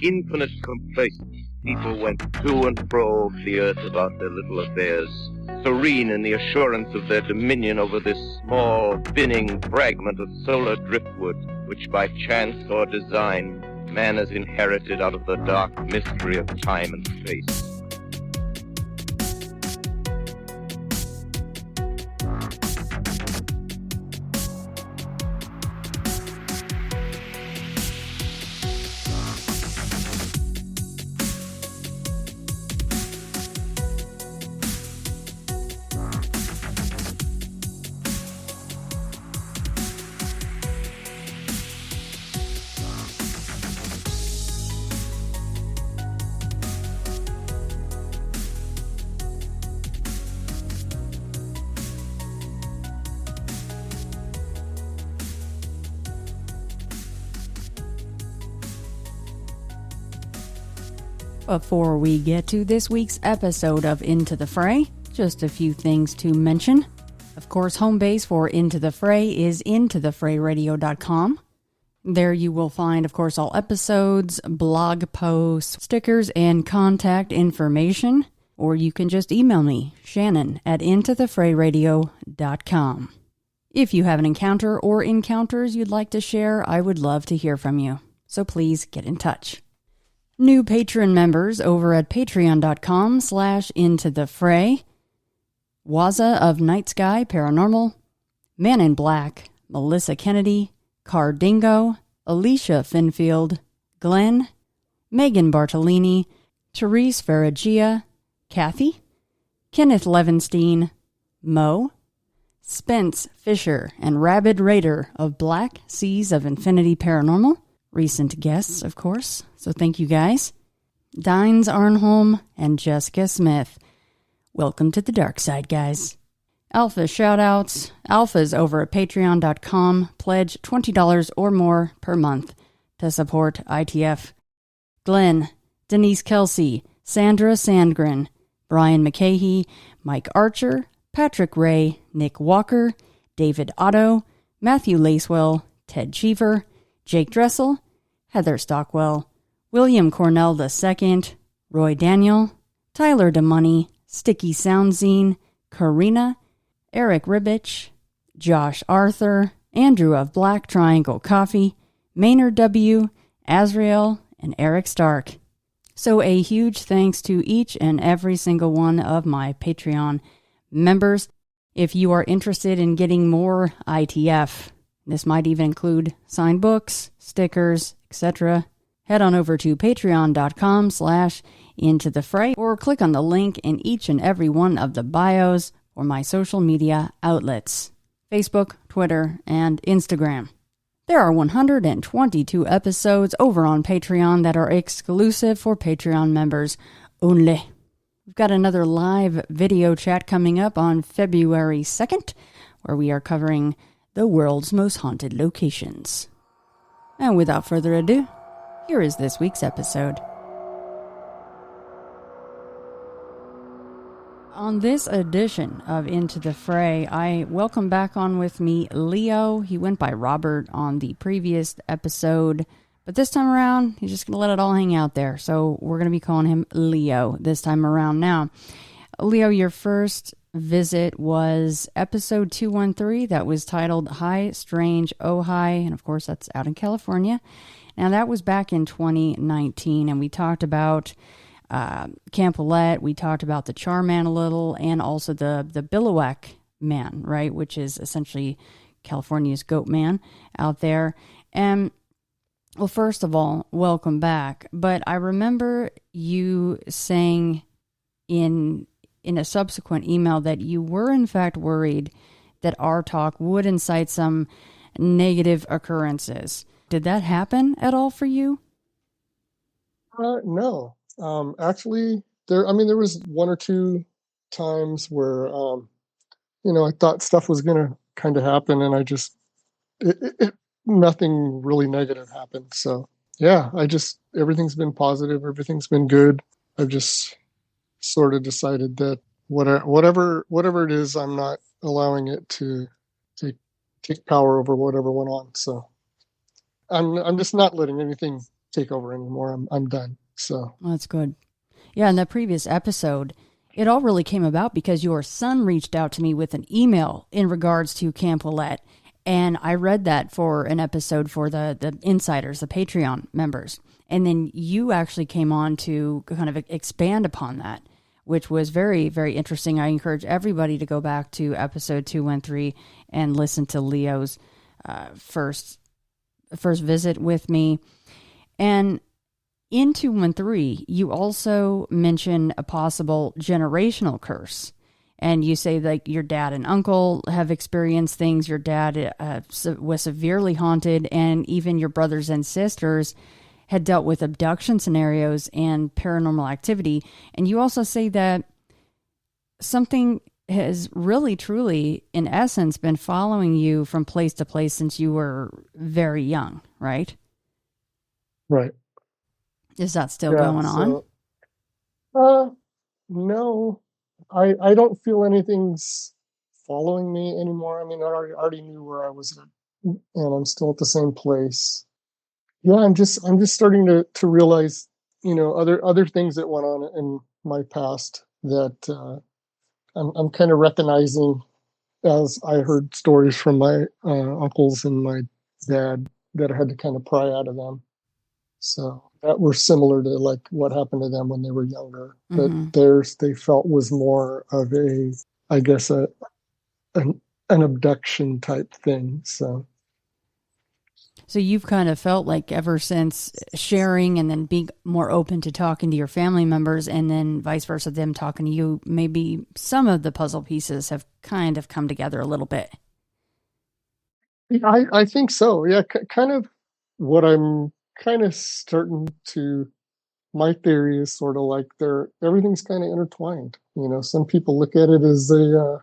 infinite complaisance, people went to and fro of the earth about their little affairs, serene in the assurance of their dominion over this small, spinning fragment of solar driftwood, which by chance or design man has inherited out of the dark mystery of time and space. Before we get to this week's episode of Into the Fray, just a few things to mention. Of course, home base for Into the Fray is intothefrayradio.com. There you will find, of course, all episodes, blog posts, stickers, and contact information. Or you can just email me, Shannon, at intothefrayradio.com. If you have an encounter or encounters you'd like to share, I would love to hear from you. So please get in touch. New patron members over at patreon.com/intothefray. Waza of Night Sky Paranormal, Man in Black, Melissa Kennedy, Cardingo, Alicia Finfield, Glenn, Megan Bartolini, Therese Farragia, Kathy, Kenneth Levenstein, Mo, Spence Fisher, and Rabid Raider of Black Seas of Infinity Paranormal. Recent guests, of course, so thank you guys. Dines Arnholm and Jessica Smith. Welcome to the dark side, guys. Alpha shoutouts. Alphas over at patreon.com. Pledge $20 or more per month to support ITF. Glenn, Denise Kelsey, Sandra Sandgren, Brian McCahey, Mike Archer, Patrick Ray, Nick Walker, David Otto, Matthew Lacewell, Ted Cheever, Jake Dressel, Heather Stockwell, William Cornell II, Roy Daniel, Tyler DeMoney, Sticky Soundzine, Karina, Eric Ribich, Josh Arthur, Andrew of Black Triangle Coffee, Maynard W., Azrael, and Eric Stark. So a huge thanks to each and every single one of my Patreon members. If you are interested in getting more ITF, this might even include signed books, stickers, etc., head on over to patreon.com/intothefray or click on the link in each and every one of the bios for my social media outlets, Facebook, Twitter, and Instagram. There are 122 episodes over on Patreon that are exclusive for Patreon members only. We've got another live video chat coming up on February 2nd, where we are covering the world's most haunted locations. And without further ado, here is this week's episode. On this edition of Into the Fray, I welcome back on with me Leo. He went by Robert on the previous episode, but this time around, he's just going to let it all hang out there. So we're going to be calling him Leo this time around. Now, Leo, your first visit was episode 213 that was titled High Strange Ojai, and of course that's out in California. Now that was back in 2019, and we talked about Camp Willette, we talked about the Charman a little, and also the Billowak Man, right, which is essentially California's goat man out there. And well, first of all, welcome back. But I remember you saying in a subsequent email that you were in fact worried that our talk would incite some negative occurrences. Did that happen at all for you? No. Actually, there was one or two times where, I thought stuff was going to kind of happen, and nothing really negative happened. So yeah, everything's been positive. Everything's been good. I've just sort of decided that whatever it is, I'm not allowing it to take power over whatever went on. So I'm just not letting anything take over anymore. I'm done. So Well, that's good. Yeah, in the previous episode, it all really came about because your son reached out to me with an email in regards to Camp Willette. And I read that for an episode for the insiders, the Patreon members. And then you actually came on to kind of expand upon that, which was very, very interesting. I encourage everybody to go back to episode 213 and listen to Leo's first visit with me. And in 213, you also mention a possible generational curse. And you say like your dad and uncle have experienced things. Your dad was severely haunted, and even your brothers and sisters had dealt with abduction scenarios and paranormal activity. And you also say that something has really, truly, in essence, been following you from place to place since you were very young, right? right. Is that still going on? No, I don't feel anything's following me anymore. I mean, I already knew where I was at, and I'm still at the same place. Yeah, I'm just starting to realize, other things that went on in my past that I'm kind of recognizing as I heard stories from my uncles and my dad that I had to kind of pry out of them. So that were similar to like what happened to them when they were younger. But theirs they felt was more of a, I guess, an abduction type thing. So you've kind of felt like ever since sharing and then being more open to talking to your family members and then vice versa, them talking to you, maybe some of the puzzle pieces have kind of come together a little bit. I think so. Yeah, kind of what I'm kind of starting to, my theory is sort of like everything's kind of intertwined. Some people look at it as a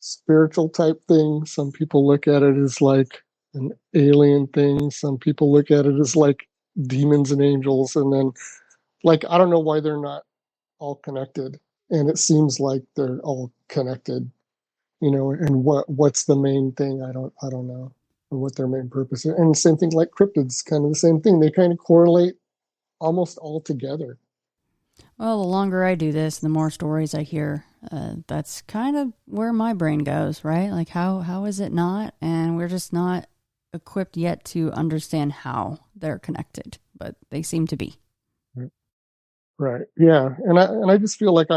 spiritual type thing. Some people look at it as like an alien thing. Some people look at it as like demons and angels. And then like, I don't know why they're not all connected. And it seems like they're all connected, and what's the main thing? I don't know what their main purpose is. And the same thing like cryptids, kind of the same thing. They kind of correlate almost all together. Well, the longer I do this, the more stories I hear. That's kind of where my brain goes, right? Like how is it not? And we're just not equipped yet to understand how they're connected, but they seem to be. Right. Yeah. And I just feel like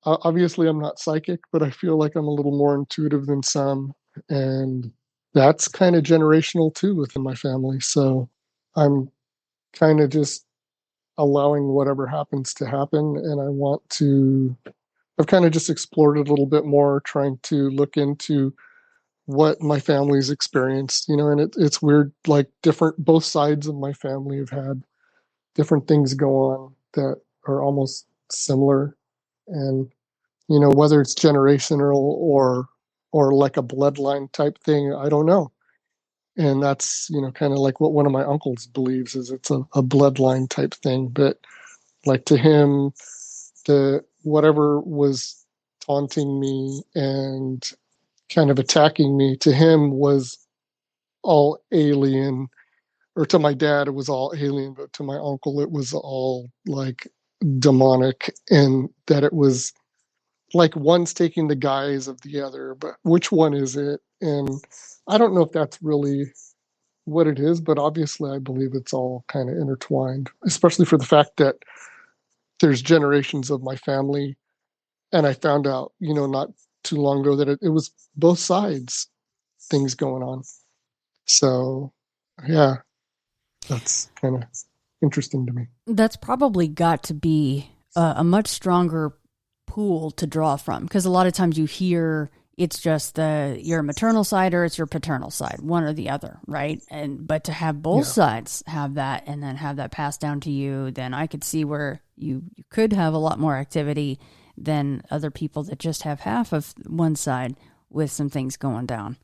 obviously I'm not psychic, but I feel like I'm a little more intuitive than some. And that's kind of generational too within my family. So I'm kind of just allowing whatever happens to happen. And I've kind of just explored it a little bit more, trying to look into what my family's experienced, and it's weird, like both sides of my family have had different things go on that are almost similar. And, whether it's generational or like a bloodline type thing, I don't know. And that's, kind of like what one of my uncles believes is it's a bloodline type thing. But like to him, the whatever was taunting me and kind of attacking me to him was all alien, or to my dad it was all alien, but to my uncle it was all like demonic, and that it was like one's taking the guise of the other, but which one is it? And I don't know if that's really what it is, but obviously I believe it's all kind of intertwined, especially for the fact that there's generations of my family. And I found out, not too long ago that it was both sides things going on. So, yeah, that's kind of interesting to me. That's probably got to be a much stronger pool to draw from, because a lot of times you hear it's just your maternal side or it's your paternal side, one or the other, right? But to have both sides have that and then have that passed down to you, then I could see where you could have a lot more activity than other people that just have half of one side with some things going down.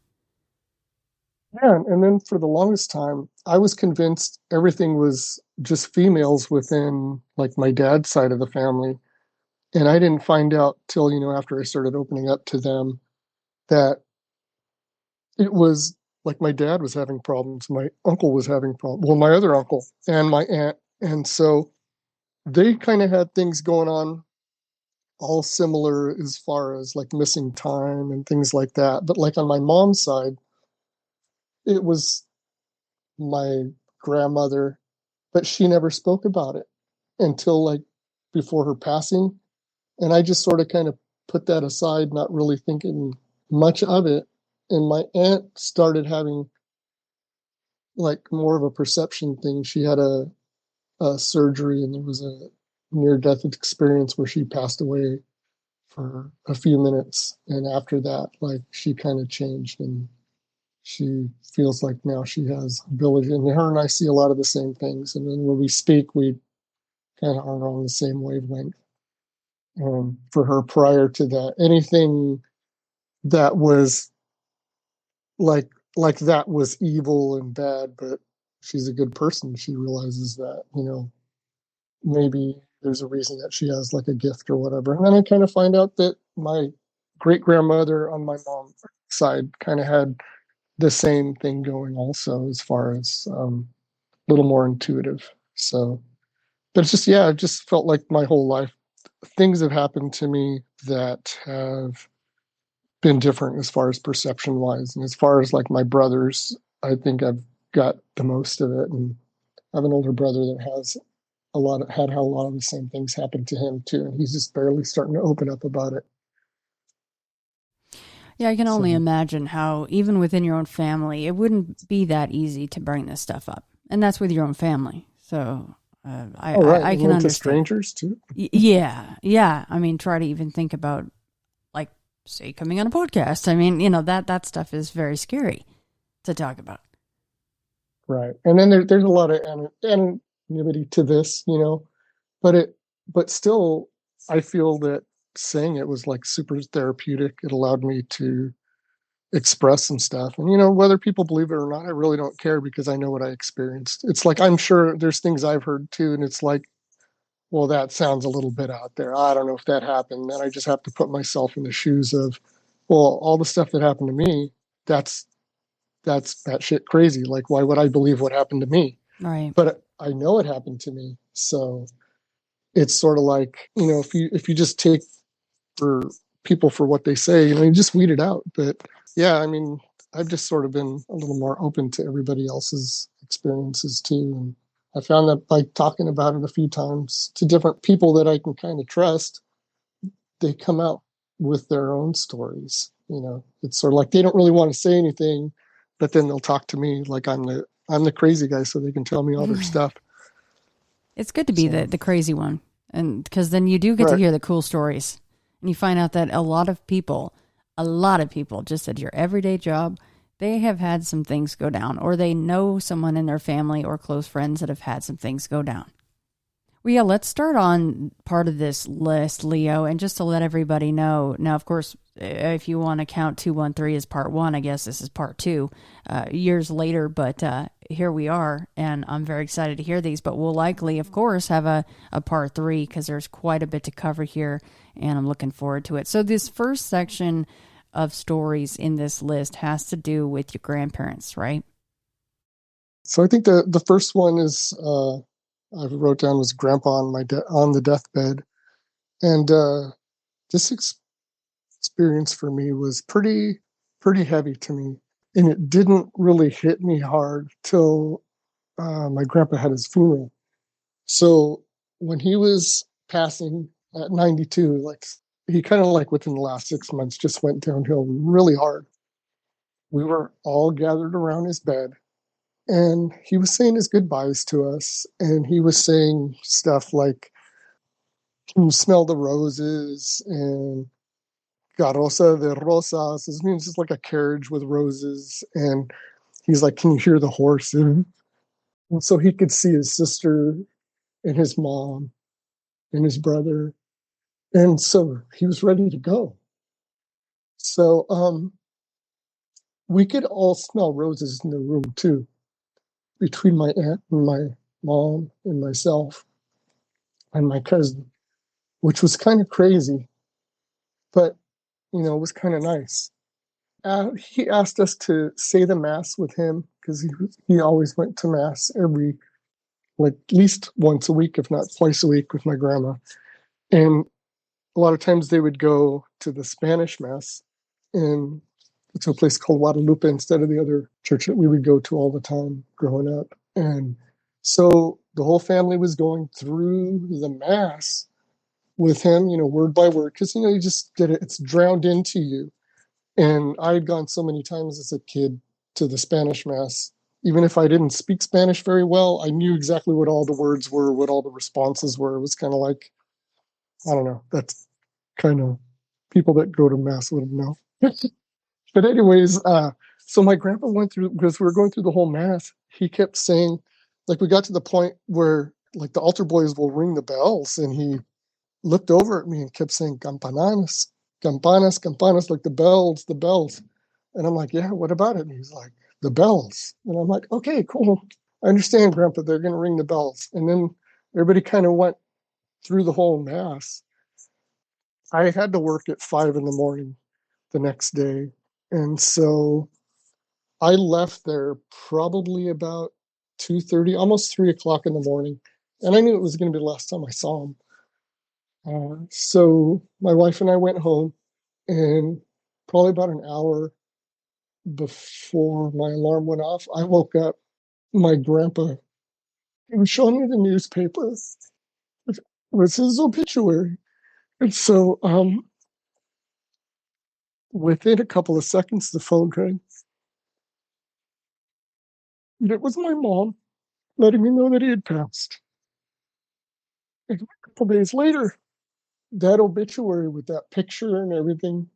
Yeah, and then for the longest time, I was convinced everything was just females within like my dad's side of the family. And I didn't find out till, after I started opening up to them that it was like my dad was having problems, my uncle was having problems, well, my other uncle and my aunt. And so they kind of had things going on all similar as far as like missing time and things like that. But like on my mom's side, it was my grandmother, but she never spoke about it until like before her passing. And I just sort of kind of put that aside, not really thinking much of it. And my aunt started having like more of a perception thing. She had a surgery, and there was a near death experience where she passed away for a few minutes. And after that, like she kind of changed, and she feels like now she has ability. And her and I see a lot of the same things. And then when we speak, we kind of are on the same wavelength. For her, prior to that, anything that was like that was evil and bad, but she's a good person. She realizes that, maybe there's a reason that she has like a gift or whatever. And then I kind of find out that my great grandmother on my mom's side kind of had the same thing going also, as far as a little more intuitive. So, but it's just, yeah, I've just felt like my whole life things have happened to me that have been different as far as perception wise. And as far as like my brothers, I think I've got the most of it. And I have an older brother that has had a lot of the same things happen to him too. And he's just barely starting to open up about it. Yeah, I can only imagine how, even within your own family, it wouldn't be that easy to bring this stuff up. And that's with your own family. So I can understand. Strangers too. Yeah. I mean, try to even think about, like, say, coming on a podcast. I mean, that stuff is very scary to talk about. Right. And then there's a lot of anonymity to this, but still, I feel that saying it was like super therapeutic. It allowed me to express some stuff. And, whether people believe it or not, I really don't care, because I know what I experienced. It's like, I'm sure there's things I've heard too. And it's like, well, that sounds a little bit out there. I don't know if that happened. Then I just have to put myself in the shoes of, well, all the stuff that happened to me, that's batshit crazy. Like, why would I believe what happened to me? Right. But I know it happened to me. So it's sort of like, if you just take for people for what they say, you just weed it out. But yeah, I mean, I've just sort of been a little more open to everybody else's experiences too. And I found that by talking about it a few times to different people that I can kind of trust, they come out with their own stories. It's sort of like they don't really want to say anything, but then they'll talk to me like I'm the crazy guy, so they can tell me all their stuff. It's good to be the crazy one, and because then you do get to hear the cool stories, and you find out that a lot of people, just at your everyday job, they have had some things go down, or they know someone in their family or close friends that have had some things go down. Well, yeah, let's start on part of this list, Leo, and just to let everybody know. Now, of course, if you want to count 213 as part one, I guess this is part two, years later, but here we are, and I'm very excited to hear these, but we'll likely, of course, have a part three, because there's quite a bit to cover here, and I'm looking forward to it. So this first section of stories in this list has to do with your grandparents, right? So I think the first one is, I wrote down, was Grandpa on the deathbed. And this experience for me was pretty heavy to me. And it didn't really hit me hard till my grandpa had his funeral. So when he was passing at 92, like, he kind of, like, within the last 6 months just went downhill really hard. We were all gathered around his bed, and he was saying his goodbyes to us. And he was saying stuff like, "Can you smell the roses?" and "Carroza de rosas." It means it's like a carriage with roses. And he's like, "Can you hear the horses?" And so he could see his sister and his mom and his brother. And so he was ready to go. So we could all smell roses in the room too, between my aunt and my mom and myself and my cousin, which was kind of crazy, but it was kind of nice. he asked us to say the mass with him because he always went to mass every, like, at least once a week, if not twice a week, with my grandma. And a lot of times they would go to the Spanish mass and to a place called Guadalupe instead of the other church that we would go to all the time growing up. And so the whole family was going through the mass with him, word by word, because, you just get it, it's drowned into you. And I had gone so many times as a kid to the Spanish mass. Even if I didn't speak Spanish very well, I knew exactly what all the words were, what all the responses were. It was kind of like, I don't know, that's kind of people that go to mass would know. But anyways, so my grandpa went through, because we were going through the whole mass, he kept saying, like, we got to the point where, like, the altar boys will ring the bells, and he looked over at me and kept saying, campanas, campanas, campanas, like the bells, the bells. And I'm like, yeah, what about it? And he's like, the bells. And I'm like, okay, cool. I understand, Grandpa, they're going to ring the bells. And then everybody kind of went through the whole mass. I had to work at 5 a.m. the next day. And so I left there probably about 2:30, almost 3 o'clock in the morning. And I knew it was going to be the last time I saw him. So my wife and I went home, and probably about an hour before my alarm went off, I woke up. My grandpa, he was showing me the newspaper with his obituary. And so within a couple of seconds, the phone rang. And it was my mom letting me know that he had passed. And a couple of days later, that obituary with that picture and everything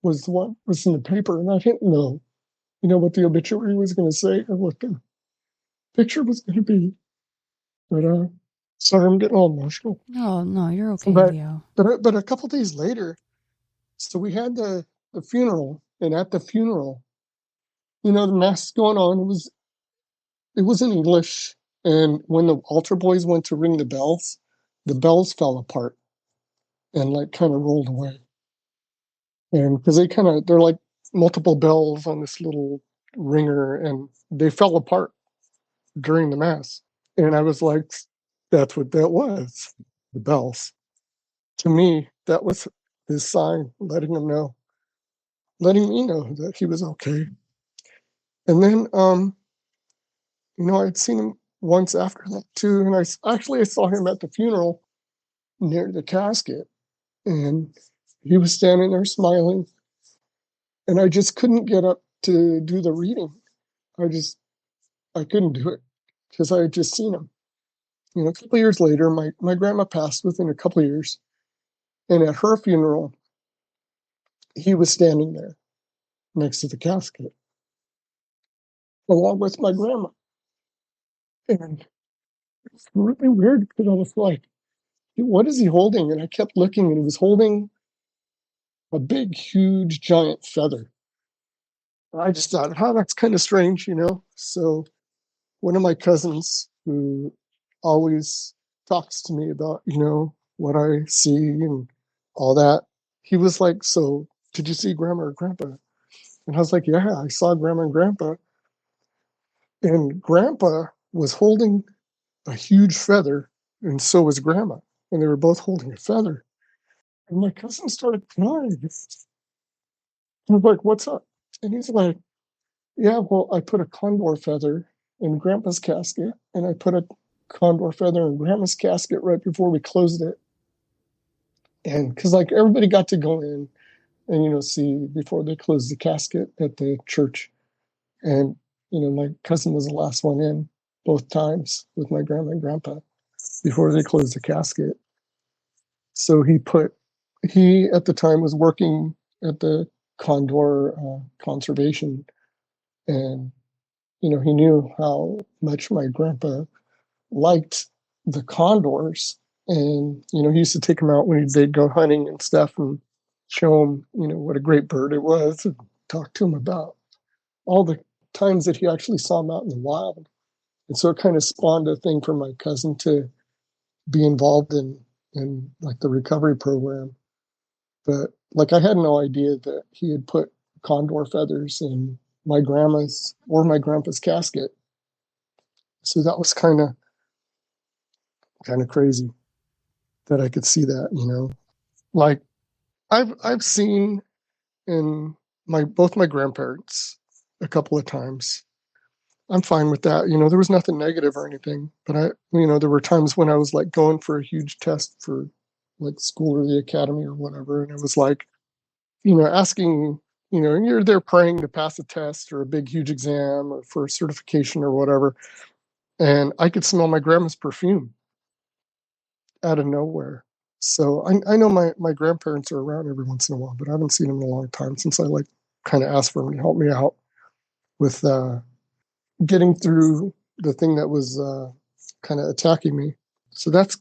was what was in the paper. And I didn't know, what the obituary was going to say or what the picture was going to be. But sorry, I'm getting all emotional. No, you're okay, But Leo. but a couple days later, so we had the funeral, and at the funeral, the mass going on. It was in English, and when the altar boys went to ring the bells fell apart and, like, kind of rolled away. And because they're like multiple bells on this little ringer, and they fell apart during the mass. And I was like, that's what that was, the bells. To me, that was his sign, letting me know that he was okay. And then, I'd seen him once after that too, and I saw him at the funeral near the casket, and he was standing there smiling, and I just couldn't get up to do the reading. I couldn't do it because I had just seen him. A couple of years later, my grandma passed within a couple of years, and at her funeral, he was standing there next to the casket, along with my grandma. And it's really weird because I was like, what is he holding? And I kept looking, and he was holding a big, huge, giant feather. I just thought, that's kind of strange. So one of my cousins, who always talks to me about, what I see and all that, he was like, so did you see Grandma or Grandpa? And I was like, yeah, I saw Grandma and Grandpa. And Grandpa was holding a huge feather, and so was Grandma. And they were both holding a feather. And my cousin started crying. I was like, what's up? And he's like, yeah, well, I put a condor feather in Grandpa's casket, and I put a condor feather in Grandma's casket right before we closed it. And because, like, everybody got to go in and, see before they closed the casket at the church. And, my cousin was the last one in both times with my grandma and grandpa before they closed the casket. So he at the time was working at the Condor Conservation, and he knew how much my grandpa liked the condors, and he used to take him out when they'd go hunting and stuff, and show him what a great bird it was, and talk to him about all the times that he actually saw him out in the wild. And so it kind of spawned a thing for my cousin to be involved in like the recovery program. But, like, I had no idea that he had put condor feathers in my grandma's or my grandpa's casket. So that was kind of crazy that I could see that, Like I've seen in both my grandparents a couple of times. I'm fine with that. There was nothing negative or anything, but there were times when I was like going for a huge test for like school or the academy or whatever. And it was like, asking, and you're there praying to pass a test or a big, huge exam or for a certification or whatever. And I could smell my grandma's perfume out of nowhere. So I know my grandparents are around every once in a while, but I haven't seen them in a long time since I like kind of asked for them to help me out with getting through the thing that was kind of attacking me. So that's,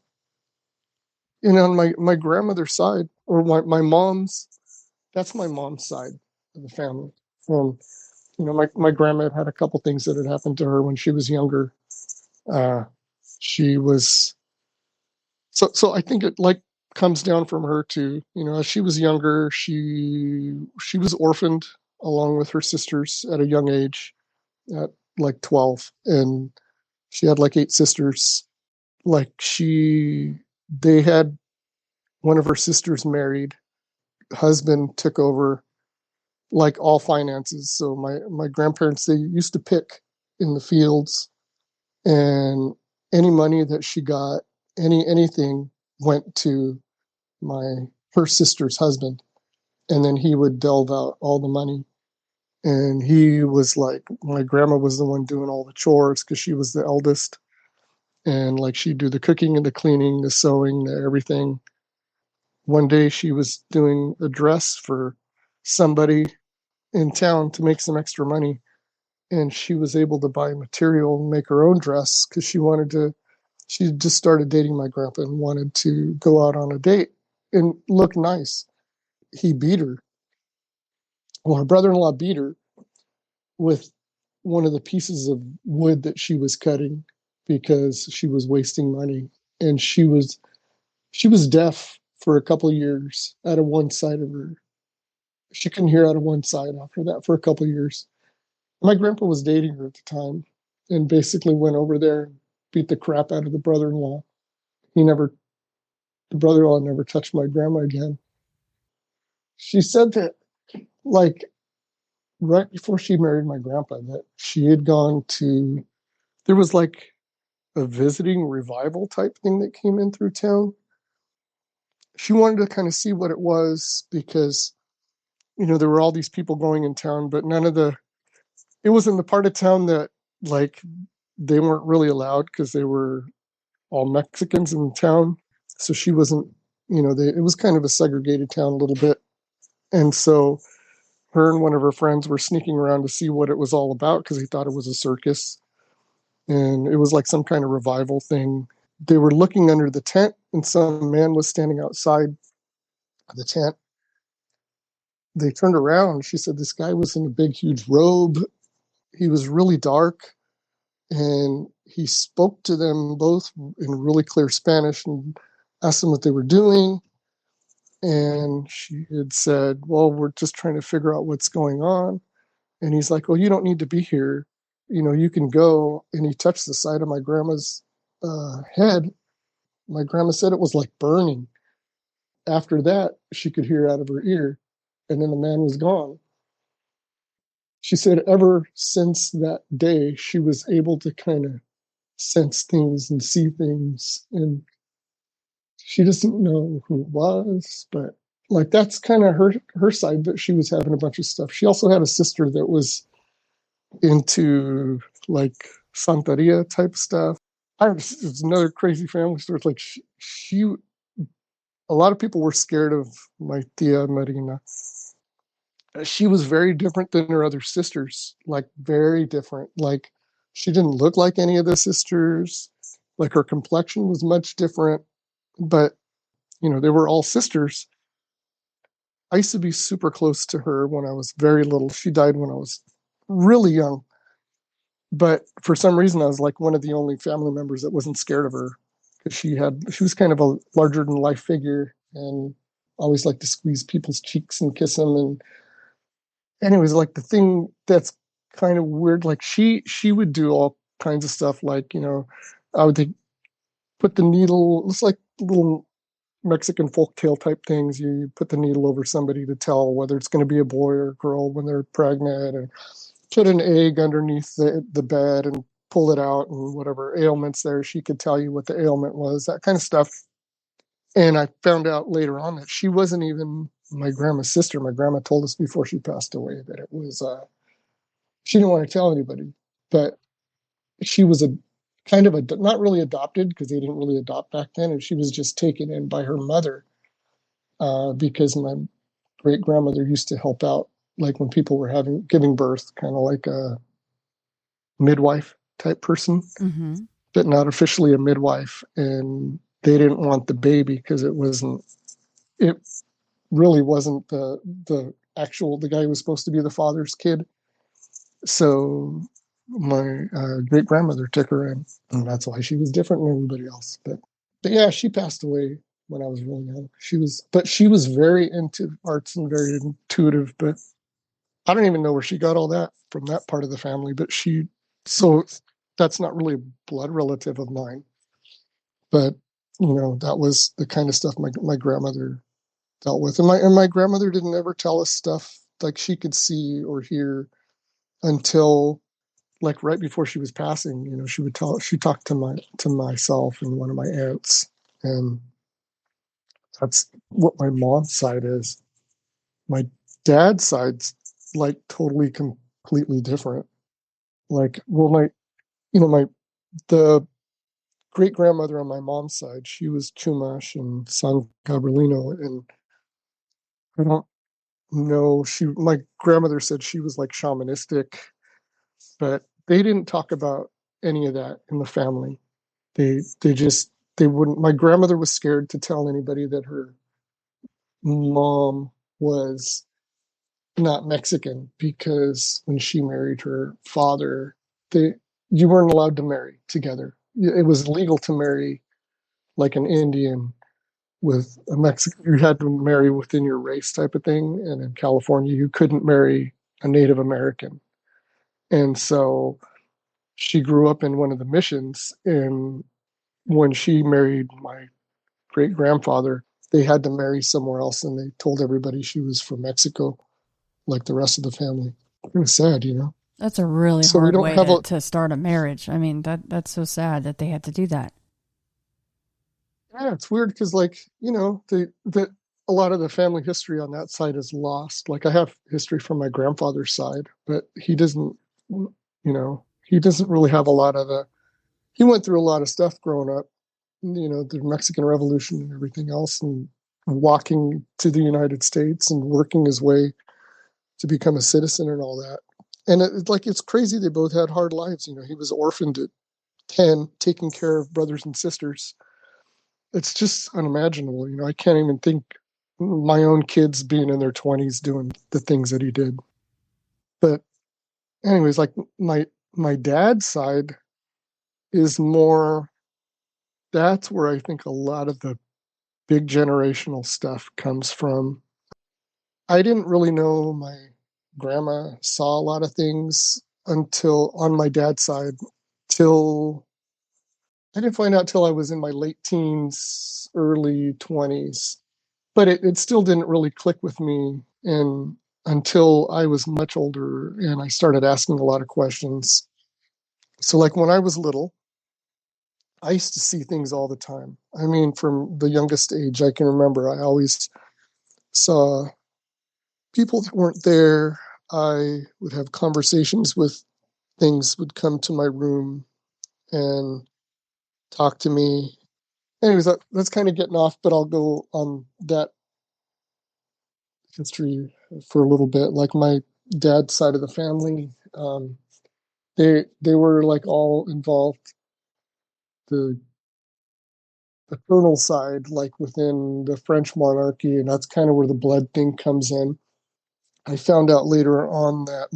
on my grandmother's side, or my mom's, that's my mom's side of the family. My grandma had a couple things that had happened to her when she was younger. She was, so I think it like comes down from her to, as she was younger, she was orphaned along with her sisters at a young age, at like 12, and she had like 8 sisters. Like they had one of her sisters married, husband took over like all finances. So my grandparents, they used to pick in the fields, and any money that she got, anything went to her sister's husband, and then he would delve out all the money. And he was like, my grandma was the one doing all the chores because she was the eldest, and like she'd do the cooking and the cleaning, the sewing, the everything. One day she was doing a dress for somebody in town to make some extra money, and she was able to buy material and make her own dress because she just started dating my grandpa and wanted to go out on a date and look nice. He beat her. Well, her brother-in-law beat her with one of the pieces of wood that she was cutting because she was wasting money. And she was deaf for a couple of years out of one side of her. She couldn't hear out of one side after that for a couple of years. My grandpa was dating her at the time and basically went over there and beat the crap out of the brother-in-law. The brother-in-law never touched my grandma again. She said that, like, right before she married my grandpa, that she had gone to, there was like a visiting revival type thing that came in through town. She wanted to kind of see what it was because, there were all these people going in town, but it was in the part of town that, like, they weren't really allowed because they were all Mexicans in town. So she wasn't, it was kind of a segregated town a little bit. And so her and one of her friends were sneaking around to see what it was all about because he thought it was a circus. And it was like some kind of revival thing. They were looking under the tent, and some man was standing outside the tent. They turned around. She said this guy was in a big, huge robe. He was really dark, and he spoke to them both in really clear Spanish and asked them what they were doing. And she had said, well, we're just trying to figure out what's going on. And he's like, well, you don't need to be here. You can go. And he touched the side of my grandma's head. My grandma said it was like burning. After that, she could hear out of her ear. And then the man was gone. She said ever since that day, she was able to kind of sense things and see things. And she doesn't know who it was, but like that's kind of her side, but she was having a bunch of stuff. She also had a sister that was into like Santeria type stuff. It's another crazy family story. It's like she a lot of people were scared of my tia Marina. She was very different than her other sisters, like very different. Like she didn't look like any of the sisters. Like her complexion was much different, but they were all sisters. I used to be super close to her when I was very little. She died when I was really young. But for some reason, I was like one of the only family members that wasn't scared of her because she was kind of a larger than life figure and always liked to squeeze people's cheeks and kiss them. anyways, like the thing that's kind of weird, like she would do all kinds of stuff, like, I would put the needle, it's like little Mexican folktale type things. You put the needle over somebody to tell whether it's going to be a boy or a girl when they're pregnant, and put an egg underneath the bed and pull it out, and whatever ailments there, she could tell you what the ailment was, that kind of stuff. And I found out later on that she wasn't even my grandma's sister. My grandma told us before she passed away that it was, she didn't want to tell anybody, but she was a kind of not really adopted, because they didn't really adopt back then. And she was just taken in by her mother, because my great grandmother used to help out, like when people were giving birth, kind of like a midwife type person, but not officially a midwife. And they didn't want the baby because it really wasn't the guy who was supposed to be the father's kid. So my great grandmother took her in, and that's why she was different than everybody else. But yeah, she passed away when I was really young. She was very into arts and very intuitive. But I don't even know where she got all that from, that part of the family. But so that's not really a blood relative of mine. But that was the kind of stuff my grandmother dealt with, and my grandmother didn't ever tell us stuff like she could see or hear until, like, right before she was passing. She talked to myself and one of my aunts, and that's what my mom's side is. My dad's side's like totally completely different. Like, well, the great grandmother on my mom's side, she was Chumash and San Gabrielino, and I don't know. My grandmother said she was like shamanistic, but they didn't talk about any of that in the family. They wouldn't. My grandmother was scared to tell anybody that her mom was not Mexican, because when she married her father, you weren't allowed to marry together. It was legal to marry like an Indian with a Mexican. You had to marry within your race type of thing. And in California, you couldn't marry a Native American. And so she grew up in one of the missions. And when she married my great grandfather, they had to marry somewhere else. And they told everybody she was from Mexico, like the rest of the family. It was sad, That's a really So we hard don't way have to start a marriage. I mean, that's so sad that they had to do that. yeah, it's weird because, like, a lot of the family history on that side is lost. Like, I have history from my grandfather's side, but he doesn't really have a lot of he went through a lot of stuff growing up, the Mexican Revolution and everything else, and walking to the United States and working his way to become a citizen and all that. And it's crazy. They both had hard lives. He was orphaned at 10, taking care of brothers and sisters. It's just unimaginable. I can't even think my own kids being in their 20s doing the things that he did. But anyways, like my dad's side is more, that's where I think a lot of the big generational stuff comes from. I didn't really know my grandma saw a lot of things until on my dad's side, till I didn't find out till I was in my late teens, early 20s. But it still didn't really click with me, and until I was much older and I started asking a lot of questions. So, like, when I was little, I used to see things all the time. I mean, from the youngest age I can remember, I always saw people that weren't there. I would have conversations with things, would come to my room and talk to me. Anyways, that's kind of getting off, but I'll go on that history for a little bit. Like, my dad's side of the family, they were like all involved. The paternal side, like within the French monarchy, and that's kind of where the blood thing comes in. I found out later on that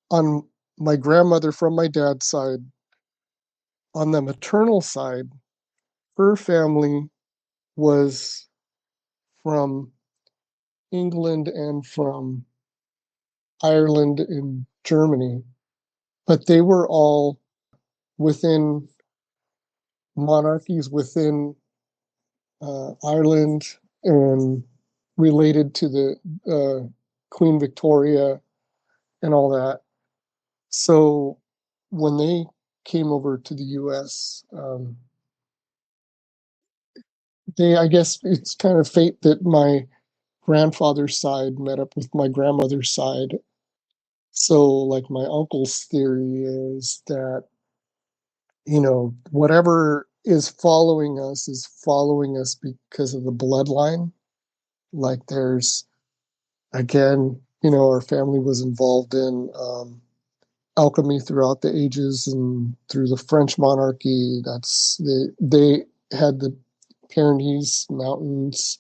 on my grandmother from my dad's side, on the maternal side, her family was from England and from Ireland and Germany, but they were all within monarchies within Ireland and related to the Queen Victoria and all that. So when they came over to the U.S., I guess it's kind of fate that my grandfather's side met up with my grandmother's side. So, like, my uncle's theory is that, whatever is following us because of the bloodline. Like, there's, again, our family was involved in alchemy throughout the ages and through the French monarchy. They had the Pyrenees mountains,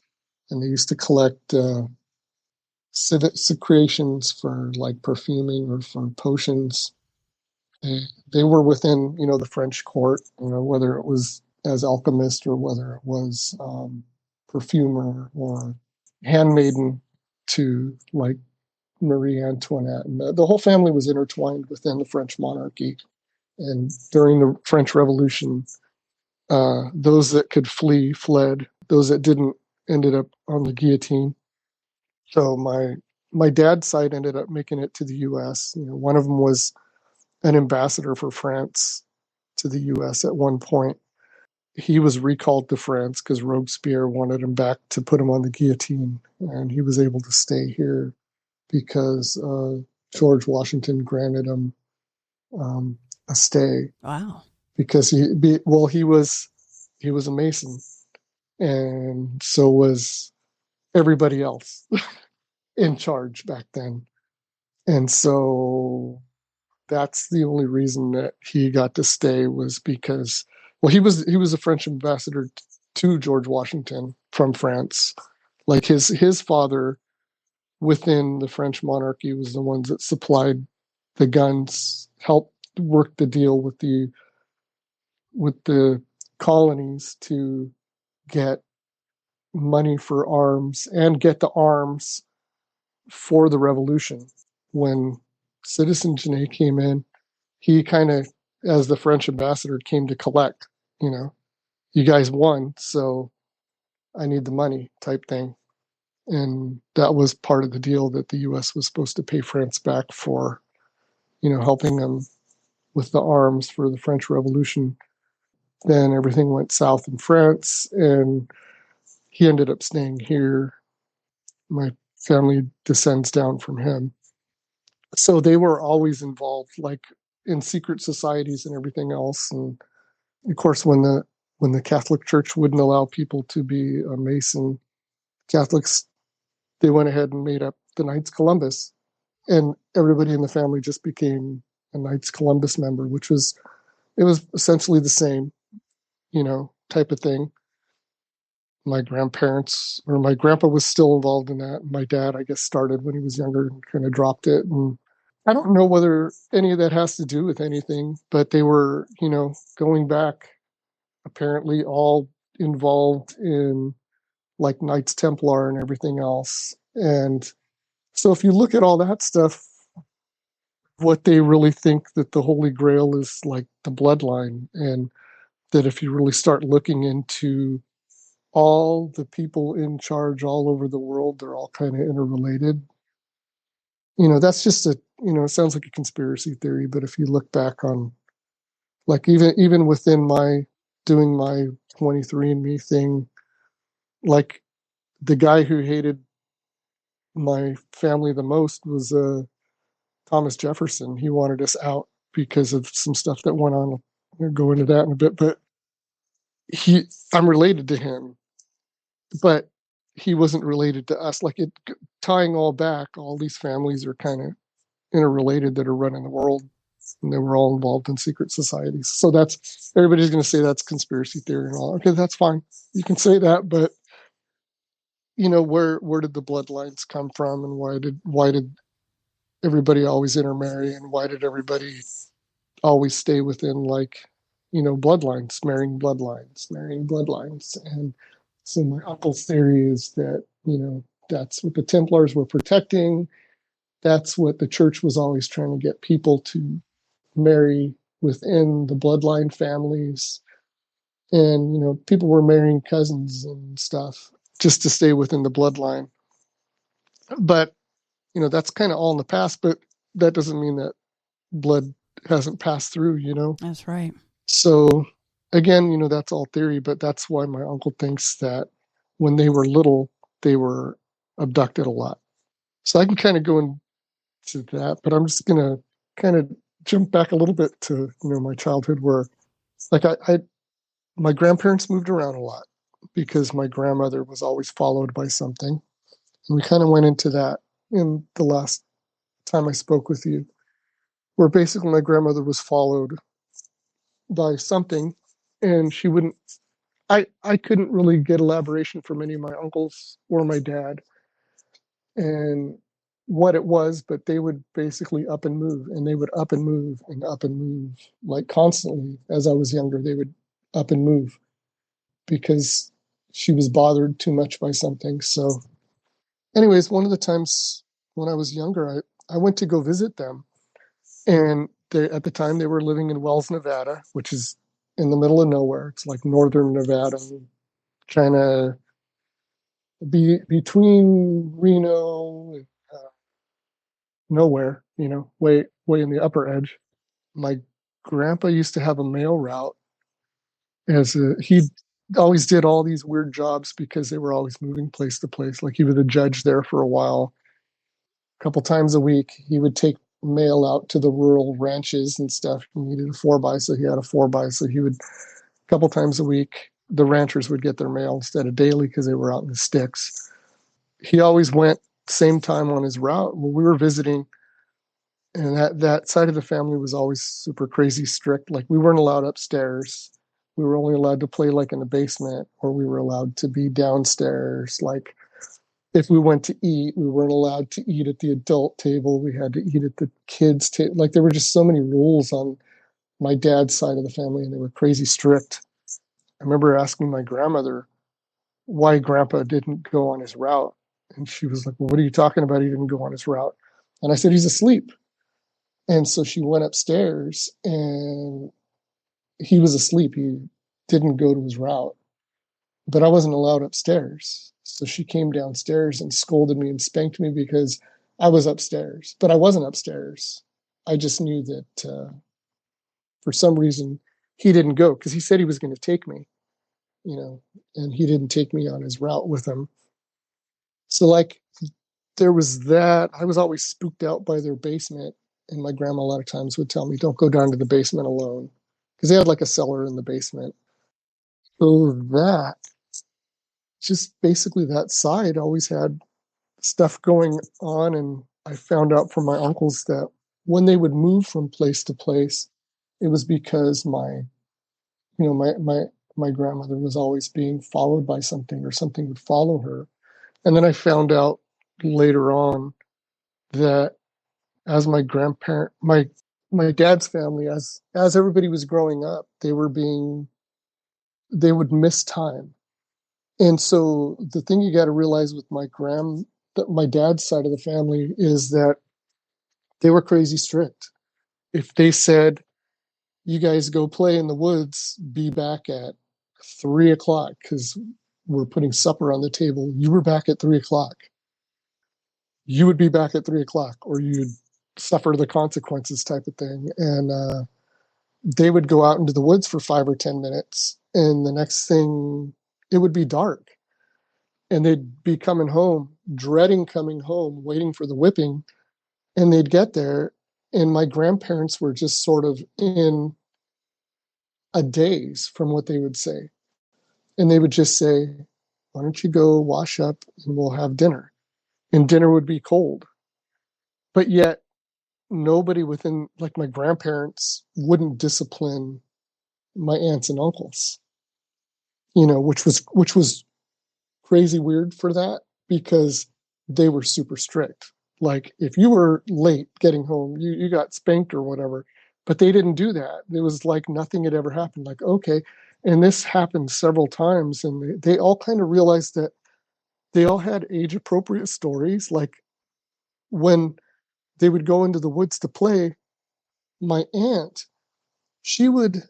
and they used to collect secretions for like perfuming or for potions. They were within, the French court, whether it was as alchemist or whether it was perfumer or handmaiden to like Marie Antoinette. And the whole family was intertwined within the French monarchy. And during the French Revolution, those that could flee fled. Those that didn't ended up on the guillotine. So my dad's side ended up making it to the U.S. One of them was an ambassador for France to the U.S. at one point. He was recalled to France because Robespierre wanted him back to put him on the guillotine, and he was able to stay here because George Washington granted him a stay. Wow. Because he was a Mason, and so was everybody else in charge back then. And so that's the only reason that he got to stay, was because, well, he was a French ambassador to George Washington from France. Like his father within the French monarchy was the ones that supplied the guns, helped work the deal with the colonies to get money for arms and get the arms for the revolution. When Citizen Genet came in, he kind of, as the French ambassador, came to collect, you guys won, so I need the money type thing. And that was part of the deal, that the U.S. was supposed to pay France back for, helping them with the arms for the French Revolution. Then everything went south in France, and he ended up staying here. My family descends down from him. So they were always involved, like in secret societies and everything else. And of course, when the Catholic Church wouldn't allow people to be a Mason, Catholics, they went ahead and made up the Knights Columbus, and everybody in the family just became a Knights Columbus member, it was essentially the same, type of thing. My grandparents, or my grandpa, was still involved in that. My dad, I guess, started when he was younger and kind of dropped it. And I don't know whether any of that has to do with anything, but they were, going back, apparently all involved in like Knights Templar and everything else. And so if you look at all that stuff, what they really think that the Holy Grail is like the bloodline, and that if you really start looking into all the people in charge all over the world, they're all kind of interrelated. That's just it sounds like a conspiracy theory, but if you look back on, like, even within my doing my 23andMe thing, like, the guy who hated my family the most was Thomas Jefferson. He wanted us out because of some stuff that went on. I'll go into that in a bit, but I'm related to him, but he wasn't related to us. Like, tying all back, all these families are kind of interrelated that are running the world, and they were all involved in secret societies. So everybody's going to say that's conspiracy theory and all. Okay, that's fine. You can say that, but where did the bloodlines come from, and why did everybody always intermarry, and why did everybody always stay within, like, bloodlines, marrying bloodlines? And so my uncle's theory is that, that's what the Templars were protecting, that's what the church was always trying to get people to marry within the bloodline families. And, people were marrying cousins and stuff just to stay within the bloodline. But, that's kind of all in the past, but that doesn't mean that blood hasn't passed through. That's right. So again, that's all theory, but that's why my uncle thinks that when they were little, they were abducted a lot. So I can kind of go into that, but I'm just going to kind of jump back a little bit to, my childhood where like my grandparents moved around a lot because my grandmother was always followed by something. And we kind of went into that in the last time I spoke with you, where basically my grandmother was followed by something and she wouldn't, I couldn't really get elaboration from any of my uncles or my dad and what it was, but they would basically up and move, and they would up and move and up and move like constantly. As I was younger, they would up and move because she was bothered too much by something. So anyways, one of the times when I was younger, I went to go visit them, and at the time they were living in Wells, Nevada, which is in the middle of nowhere. It's like northern Nevada, kind of between Reno and nowhere, way in the upper edge. My grandpa used to have a mail route he always did all these weird jobs because they were always moving place to place. Like he was a judge there for a while. A couple times a week, he would take mail out to the rural ranches and stuff. He needed a 4x, so he had a 4x. So he would, a couple times a week, the ranchers would get their mail instead of daily because they were out in the sticks. He always went same time on his route. When we were visiting, and that side of the family was always super crazy strict. Like we weren't allowed upstairs. We were only allowed to play like in the basement, or we were allowed to be downstairs. Like if we went to eat, we weren't allowed to eat at the adult table. We had to eat at the kids' table. Like there were just so many rules on my dad's side of the family, and they were crazy strict. I remember asking my grandmother why Grandpa didn't go on his route. And she was like, well, what are you talking about? He didn't go on his route. And I said, he's asleep. And so she went upstairs and he was asleep. He didn't go to his route, but I wasn't allowed upstairs. So she came downstairs and scolded me and spanked me because I was upstairs, but I wasn't upstairs. I just knew that for some reason he didn't go because he said he was going to take me, and he didn't take me on his route with him. So like there was that. I was always spooked out by their basement. And my grandma a lot of times would tell me, don't go down to the basement alone. Because they had like a cellar in the basement. So that, just basically that side always had stuff going on. And I found out from my uncles that when they would move from place to place, it was because my grandmother was always being followed by something, or something would follow her. And then I found out later on that as my dad's family, as everybody was growing up, they would miss time. And so the thing you got to realize with my dad's side of the family is that they were crazy strict. If they said, you guys go play in the woods, be back at 3:00 because we're putting supper on the table, you were back at 3:00. You would be back at 3:00, or you'd suffer the consequences, type of thing. And they would go out into the woods for 5 or 10 minutes, and the next thing it would be dark, and they'd be coming home, dreading coming home, waiting for the whipping. And they'd get there, and my grandparents were just sort of in a daze from what they would say. And they would just say, why don't you go wash up and we'll have dinner? And dinner would be cold. But yet nobody within, like my grandparents, wouldn't discipline my aunts and uncles, which was crazy weird for that, because they were super strict. Like if you were late getting home, you got spanked or whatever, but they didn't do that. It was like nothing had ever happened. Like, okay. And this happened several times, and they all kind of realized that they all had age appropriate stories. Like when they would go into the woods to play. My aunt, she would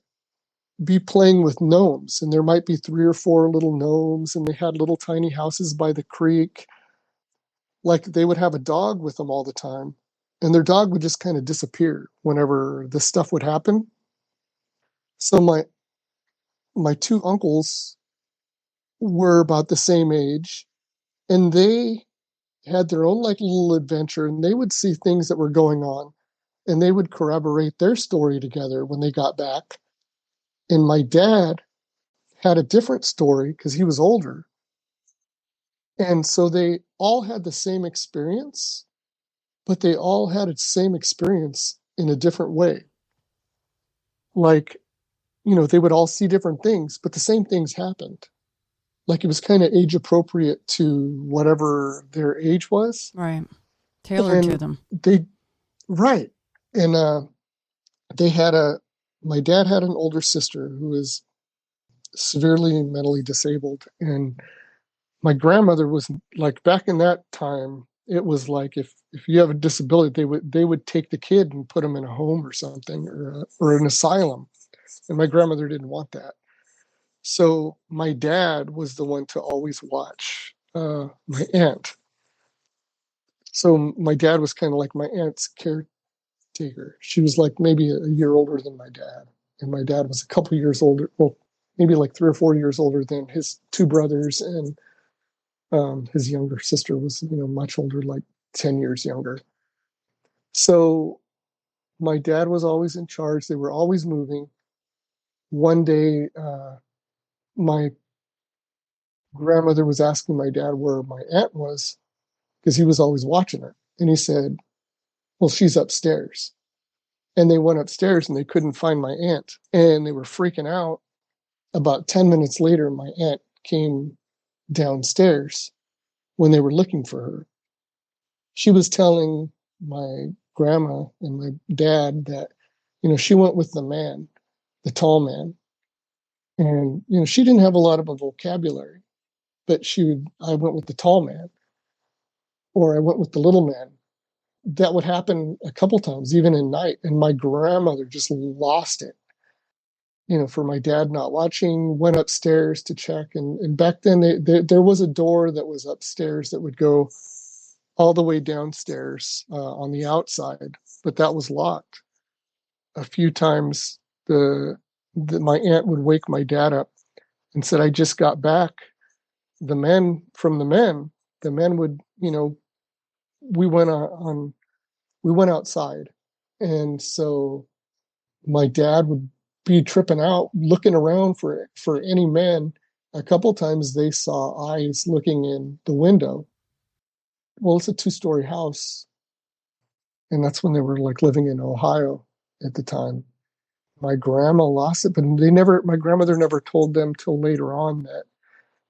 be playing with gnomes, and there might be 3 or 4 little gnomes, and they had little tiny houses by the creek. Like, they would have a dog with them all the time, and their dog would just kind of disappear whenever this stuff would happen. So my 2 uncles were about the same age, and they had their own like little adventure, and they would see things that were going on, and they would corroborate their story together when they got back. And my dad had a different story because he was older. And so they all had the same experience, but they all had the same experience in a different way. Like, they would all see different things, but the same things happened. Like, it was kind of age appropriate to whatever their age was. Right. Tailored to them. Right. And my dad had an older sister who was severely mentally disabled. And my grandmother was like, back in that time, it was like if you have a disability, they would take the kid and put him in a home or something, or an asylum. And my grandmother didn't want that. So my dad was the one to always watch my aunt. So my dad was kind of like my aunt's caretaker. She was like maybe a year older than my dad. And my dad was a couple years older, well, maybe like 3 or 4 years older than his 2 brothers. And his younger sister was, much older, like 10 years younger. So my dad was always in charge. They were always moving. One day, my grandmother was asking my dad where my aunt was because he was always watching her. And he said, well, she's upstairs. And they went upstairs and they couldn't find my aunt. And they were freaking out. About 10 minutes later, my aunt came downstairs when they were looking for her. She was telling my grandma and my dad that, she went with the man, the tall man. And, she didn't have a lot of a vocabulary, but I went with the tall man, or I went with the little man. That would happen a couple times, even at night. And my grandmother just lost it, for my dad not watching, went upstairs to check. And back then there was a door that was upstairs that would go all the way downstairs on the outside, but that was locked. A few times my aunt would wake my dad up and said, I just got back. The men would, we went outside. And so my dad would be tripping out, looking around for any men. A couple times they saw eyes looking in the window. Well, it's a 2-story house. And that's when they were like living in Ohio at the time. My grandma lost it, but my grandmother never told them till later on that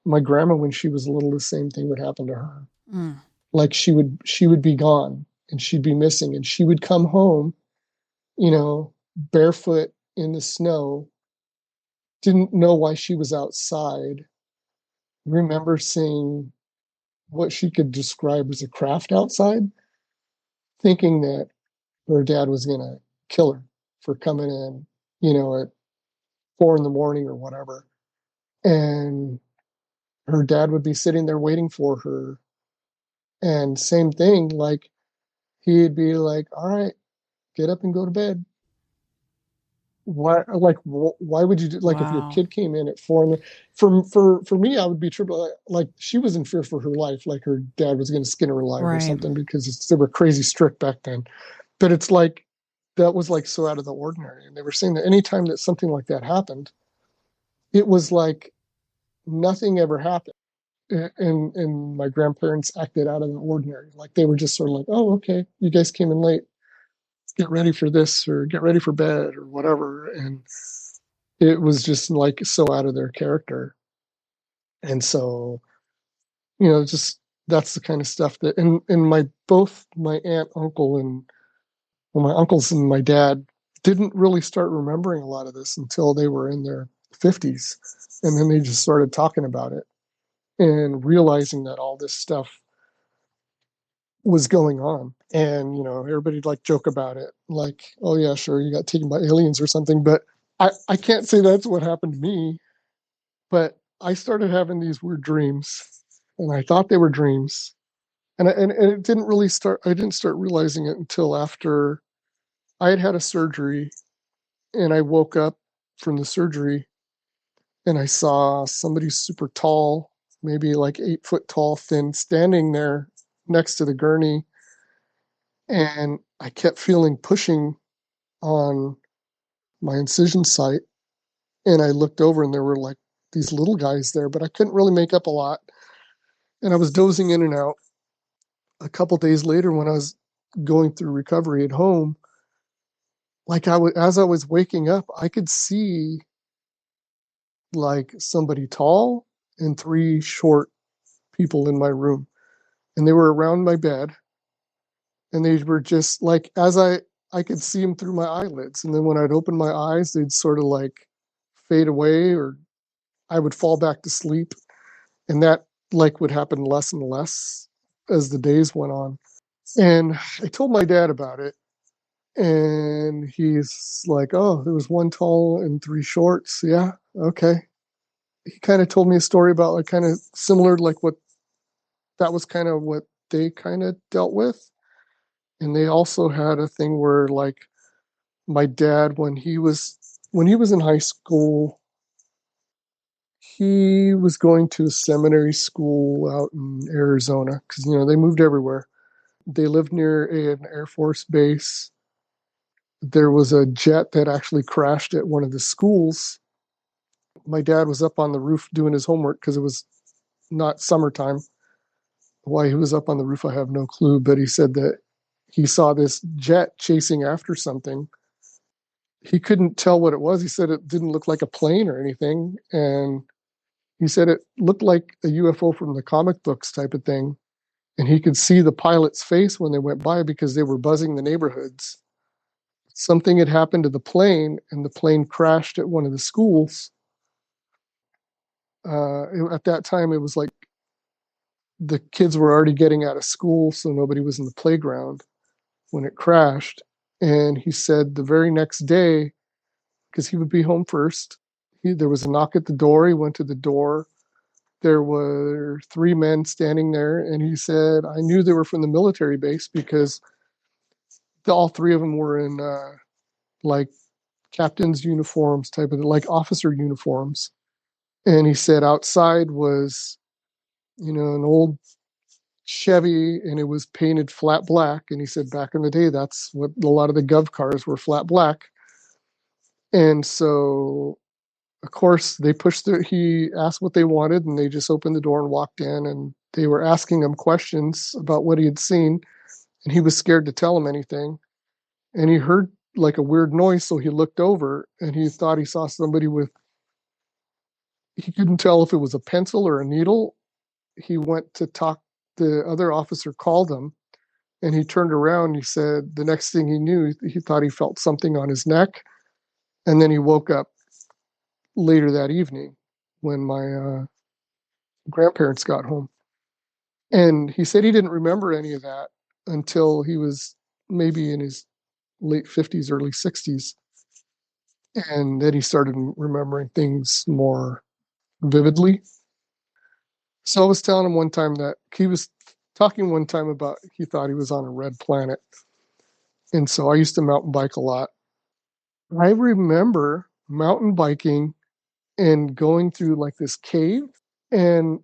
my grandma, when she was little, the same thing would happen to her. Mm. Like she would be gone and she'd be missing, and she would come home, barefoot in the snow, didn't know why she was outside. Remember seeing what she could describe as a craft outside, thinking that her dad was going to kill her for coming in, at 4 a.m. or whatever. And her dad would be sitting there waiting for her. And same thing, like he'd be like, all right, get up and go to bed. Why would you do, like, if your Wow. kid came in at 4 for me, I would be triple, like she was in fear for her life, like her dad was going to skin her alive or something, because they were crazy strict back then. But it's like, that was like so out of the ordinary. And they were saying that anytime that something like that happened, it was like nothing ever happened. And my grandparents acted out of the ordinary. Like they were just sort of like, oh, okay, you guys came in late. Get ready for this, or get ready for bed, or whatever. And it was just like so out of their character. And so, just that's the kind of stuff that, and both my aunt, uncle, and my uncles and my dad didn't really start remembering a lot of this until they were in their 50s. And then they just started talking about it and realizing that all this stuff was going on. And, everybody'd like joke about it. Like, oh yeah, sure, you got taken by aliens or something. But I can't say that's what happened to me. But I started having these weird dreams, and I thought they were dreams. And it didn't really start, I didn't start realizing it until after I had had a surgery, and I woke up from the surgery, and I saw somebody super tall, maybe like 8 foot tall, thin, standing there next to the gurney. And I kept feeling pushing on my incision site. And I looked over, and there were like these little guys there, but I couldn't really make up a lot. And I was dozing in and out. A couple days later, when I was going through recovery at home, like as I was waking up, I could see like somebody tall and 3 short people in my room, and they were around my bed, and they were just like, as I could see them through my eyelids, and then when I'd open my eyes, they'd sort of like fade away, or I would fall back to sleep, and that like would happen less and less as the days went on. And I told my dad about it, and he's like, oh, there was one tall and 3 shorts. Yeah, okay. He kind of told me a story about like kind of similar, like what that was kind of what they kind of dealt with. And they also had a thing where like my dad, when he was in high school, he was going to a seminary school out in Arizona, because they moved everywhere. They lived near an Air Force base. There was a jet that actually crashed at one of the schools. My dad was up on the roof doing his homework because it was not summertime. Why he was up on the roof, I have no clue, but he said that he saw this jet chasing after something. He couldn't tell what it was. He said it didn't look like a plane or anything. And he said it looked like a UFO from the comic books type of thing. And he could see the pilot's face when they went by because they were buzzing the neighborhoods. Something had happened to the plane, and the plane crashed at one of the schools. At that time, it was like the kids were already getting out of school, so nobody was in the playground when it crashed. And he said the very next day, because he would be home first, there was a knock at the door. He went to the door. There were 3 men standing there, and he said, I knew they were from the military base because all 3 of them were in like captain's uniforms, type of like officer uniforms. And he said outside was, an old Chevy, and it was painted flat black. And he said back in the day, that's what a lot of the Gov cars were, flat black. And so, of course, he asked what they wanted, and they just opened the door and walked in, and they were asking him questions about what he had seen. And he was scared to tell them anything. And he heard like a weird noise, so he looked over, and he thought he saw somebody he couldn't tell if it was a pencil or a needle. He went to talk, the other officer called him, and he turned around. He said the next thing he knew, he thought he felt something on his neck. And then he woke up later that evening when my grandparents got home. And he said he didn't remember any of that until he was maybe in his late 50s, early 60s. And then he started remembering things more vividly. So I was telling him one time that he was talking one time about he thought he was on a red planet. And so I used to mountain bike a lot. I remember mountain biking and going through like this cave. And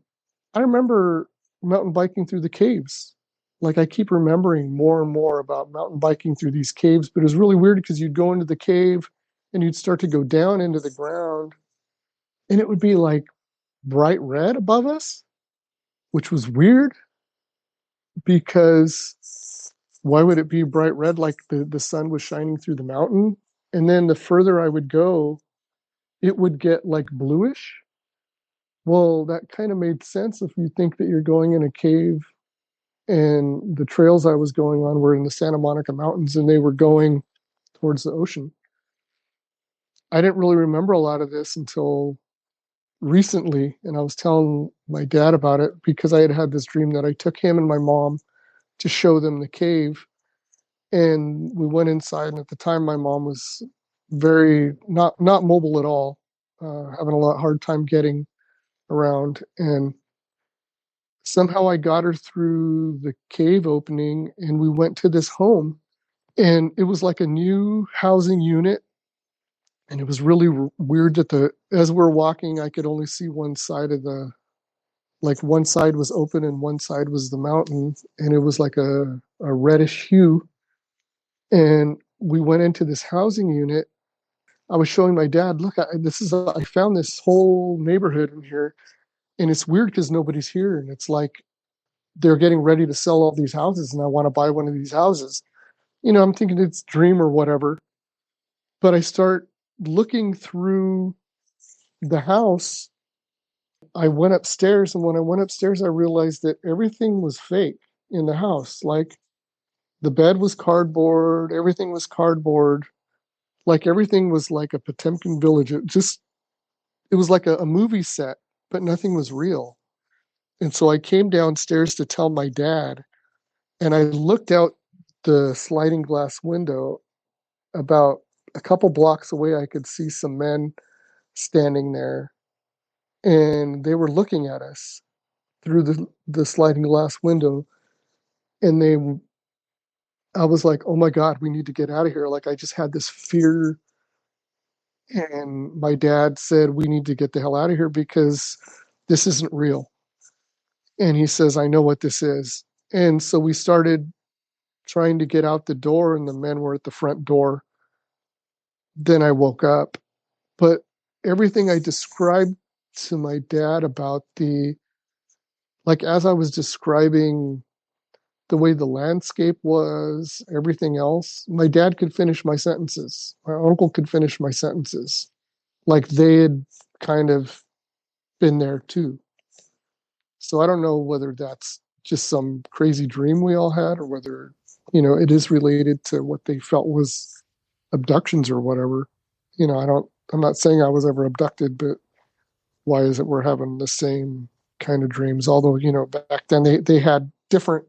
I remember mountain biking through the caves. Like I keep remembering more and more about mountain biking through these caves, but it was really weird because you'd go into the cave and you'd start to go down into the ground, and it would be like bright red above us, which was weird because why would it be bright red? Like the sun was shining through the mountain. And then the further I would go, it would get like bluish. Well, that kind of made sense if you think that you're going in a cave, and the trails I was going on were in the Santa Monica Mountains, and they were going towards the ocean. I didn't really remember a lot of this until recently, and I was telling my dad about it because I had had this dream that I took him and my mom to show them the cave. And we went inside, and at the time my mom was very not mobile at all, having a hard time getting around. And somehow I got her through the cave opening, and we went to this home, and it was like a new housing unit. And it was really weird that as we're walking, I could only see one side of like one side was open and one side was the mountain, and it was like a reddish hue. And we went into this housing unit. I was showing my dad, look, I found this whole neighborhood in here, and it's weird because nobody's here, and it's like they're getting ready to sell all these houses, and I want to buy one of these houses. I'm thinking it's a dream or whatever, but I start looking through the house. I went upstairs, and when I went upstairs, I realized that everything was fake in the house. Like the bed was cardboard, everything was cardboard, like everything was like a Potemkin village. It was like a movie set, but nothing was real. And so I came downstairs to tell my dad, and I looked out the sliding glass window. About a couple blocks away, I could see some men standing there, and they were looking at us through the sliding glass window. And I was like, oh my God, we need to get out of here. Like I just had this fear. And my dad said, we need to get the hell out of here because this isn't real. And he says, I know what this is. And so we started trying to get out the door, and the men were at the front door. Then I woke up. But everything I described to my dad about like as I was describing the way the landscape was, everything else, my dad could finish my sentences. My uncle could finish my sentences. Like they had kind of been there too. So I don't know whether that's just some crazy dream we all had, or whether, it is related to what they felt was abductions or whatever. I'm not saying I was ever abducted, but why is it we're having the same kind of dreams? Although, back then they had different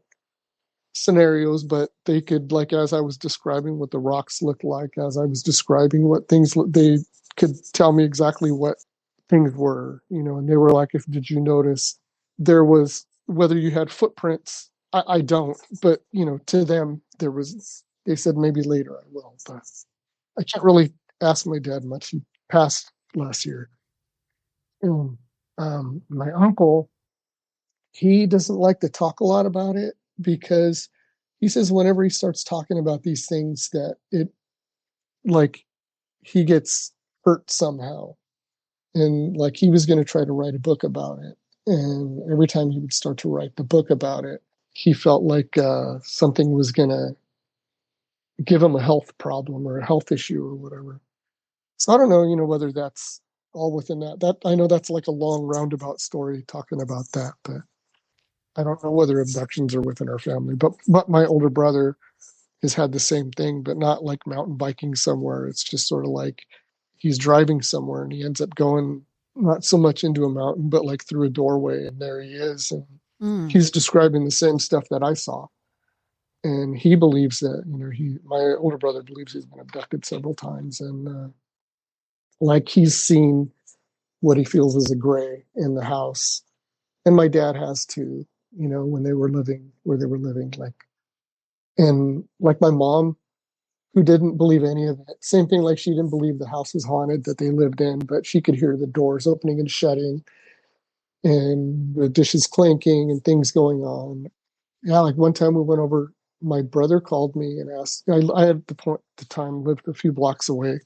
scenarios, but they could, like, as I was describing what the rocks looked like, as I was describing what things, they could tell me exactly what things were, and they were like, did you notice there was, whether you had footprints? I don't, but, to them, they said maybe later I will, but I can't really ask my dad much. He passed last year. And, my uncle, he doesn't like to talk a lot about it because he says whenever he starts talking about these things that like he gets hurt somehow. And like he was going to try to write a book about it. And every time he would start to write the book about it, he felt like something was going to give him a health problem or a health issue or whatever. So I don't know, whether that's all within that. I know that's like a long roundabout story talking about that, but I don't know whether abductions are within our family. But my older brother has had the same thing, but not like mountain biking somewhere. It's just sort of like he's driving somewhere and he ends up going not so much into a mountain, but like through a doorway, and there he is. And he's describing the same stuff that I saw. And he believes that, my older brother believes he's been abducted several times. And like he's seen what he feels is a gray in the house. And my dad has too, when they were living where they were living, and like my mom, who didn't believe any of it. Same thing, like she didn't believe the house was haunted that they lived in, but she could hear the doors opening and shutting and the dishes clanking and things going on. Yeah, like one time we went over, my brother called me and asked, I at the time lived a few blocks away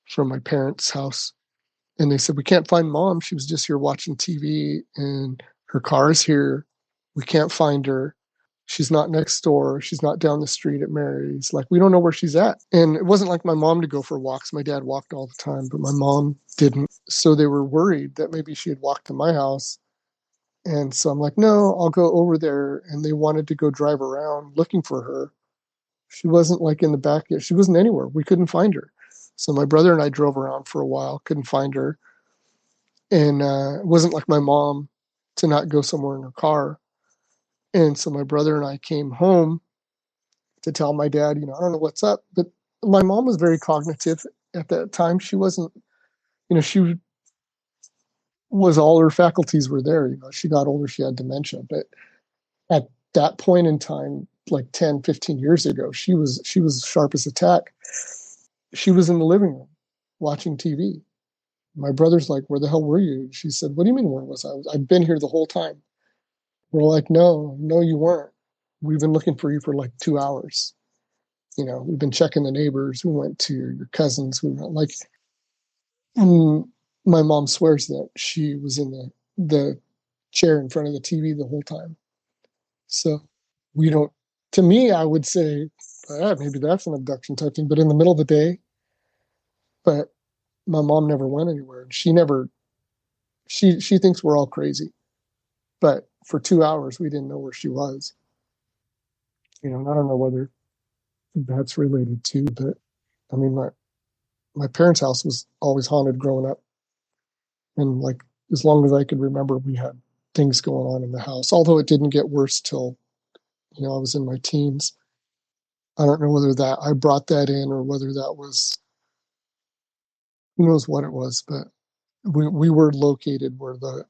from my parents' house. And they said, we can't find mom. She was just here watching TV and her car is here. We can't find her. She's not next door. She's not down the street at Mary's. Like, we don't know where she's at. And it wasn't like my mom to go for walks. My dad walked all the time, but my mom didn't. So they were worried that maybe she had walked to my house. And so I'm like, no, I'll go over there. And they wanted to go drive around looking for her. She wasn't like in the back yet. She wasn't anywhere. We couldn't find her. So my brother and I drove around for a while, couldn't find her. And it wasn't like my mom to not go somewhere in her car. And so my brother and I came home to tell my dad, I don't know what's up. But my mom was very cognitive at that time. She wasn't, she was, all her faculties were there. She got older, she had dementia. But at that point in time, like 10, 15 years ago, she was sharp as a tack. She was in the living room watching TV. My brother's like, where the hell were you? She said, what do you mean, where was I? I've been here the whole time. We're like, no, you weren't. We've been looking for you for like 2 hours. We've been checking the neighbors. We went to your cousins. We went like, and my mom swears that she was in the chair in front of the TV the whole time. So we don't, to me, I would say, maybe that's an abduction type thing, but in the middle of the day. But my mom never went anywhere. She thinks we're all crazy. But for 2 hours, we didn't know where she was. I don't know whether that's related to, but I mean, my parents' house was always haunted growing up. And like, as long as I could remember, we had things going on in the house, although it didn't get worse till, I was in my teens. I don't know whether that I brought that in or whether that was, who knows what it was, but we were located where the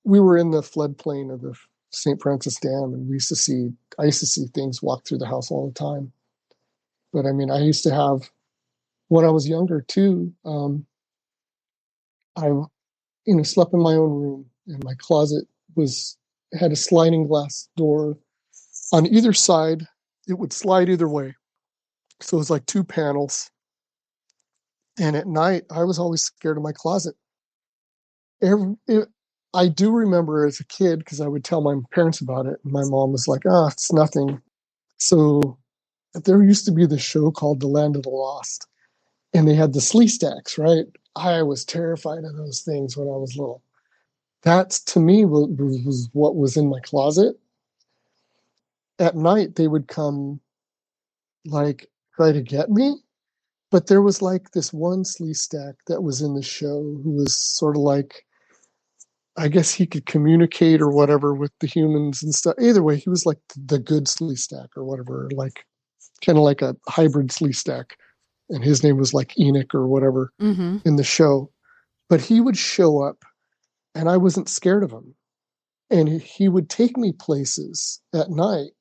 we were in the floodplain of the St. Francis Dam, and I used to see things walk through the house all the time. But I mean, I used to have, when I was younger too, I slept in my own room, and my closet had a sliding glass door on either side. It would slide either way, so it was like two panels. And at night, I was always scared of my closet. I do remember as a kid, because I would tell my parents about it, and my mom was like, it's nothing. So there used to be this show called The Land of the Lost, and they had the slee stacks, right? I was terrified of those things when I was little. That's, to me, was what was in my closet. At night, they would come, like, try to get me. But there was, like, this one slee stack that was in the show who was sort of like, I guess he could communicate or whatever with the humans and stuff. Either way, he was like the good slee stack or whatever, like kind of like a hybrid slee stack. And his name was like Enoch or whatever in the show. But he would show up, and I wasn't scared of him. And he would take me places at night.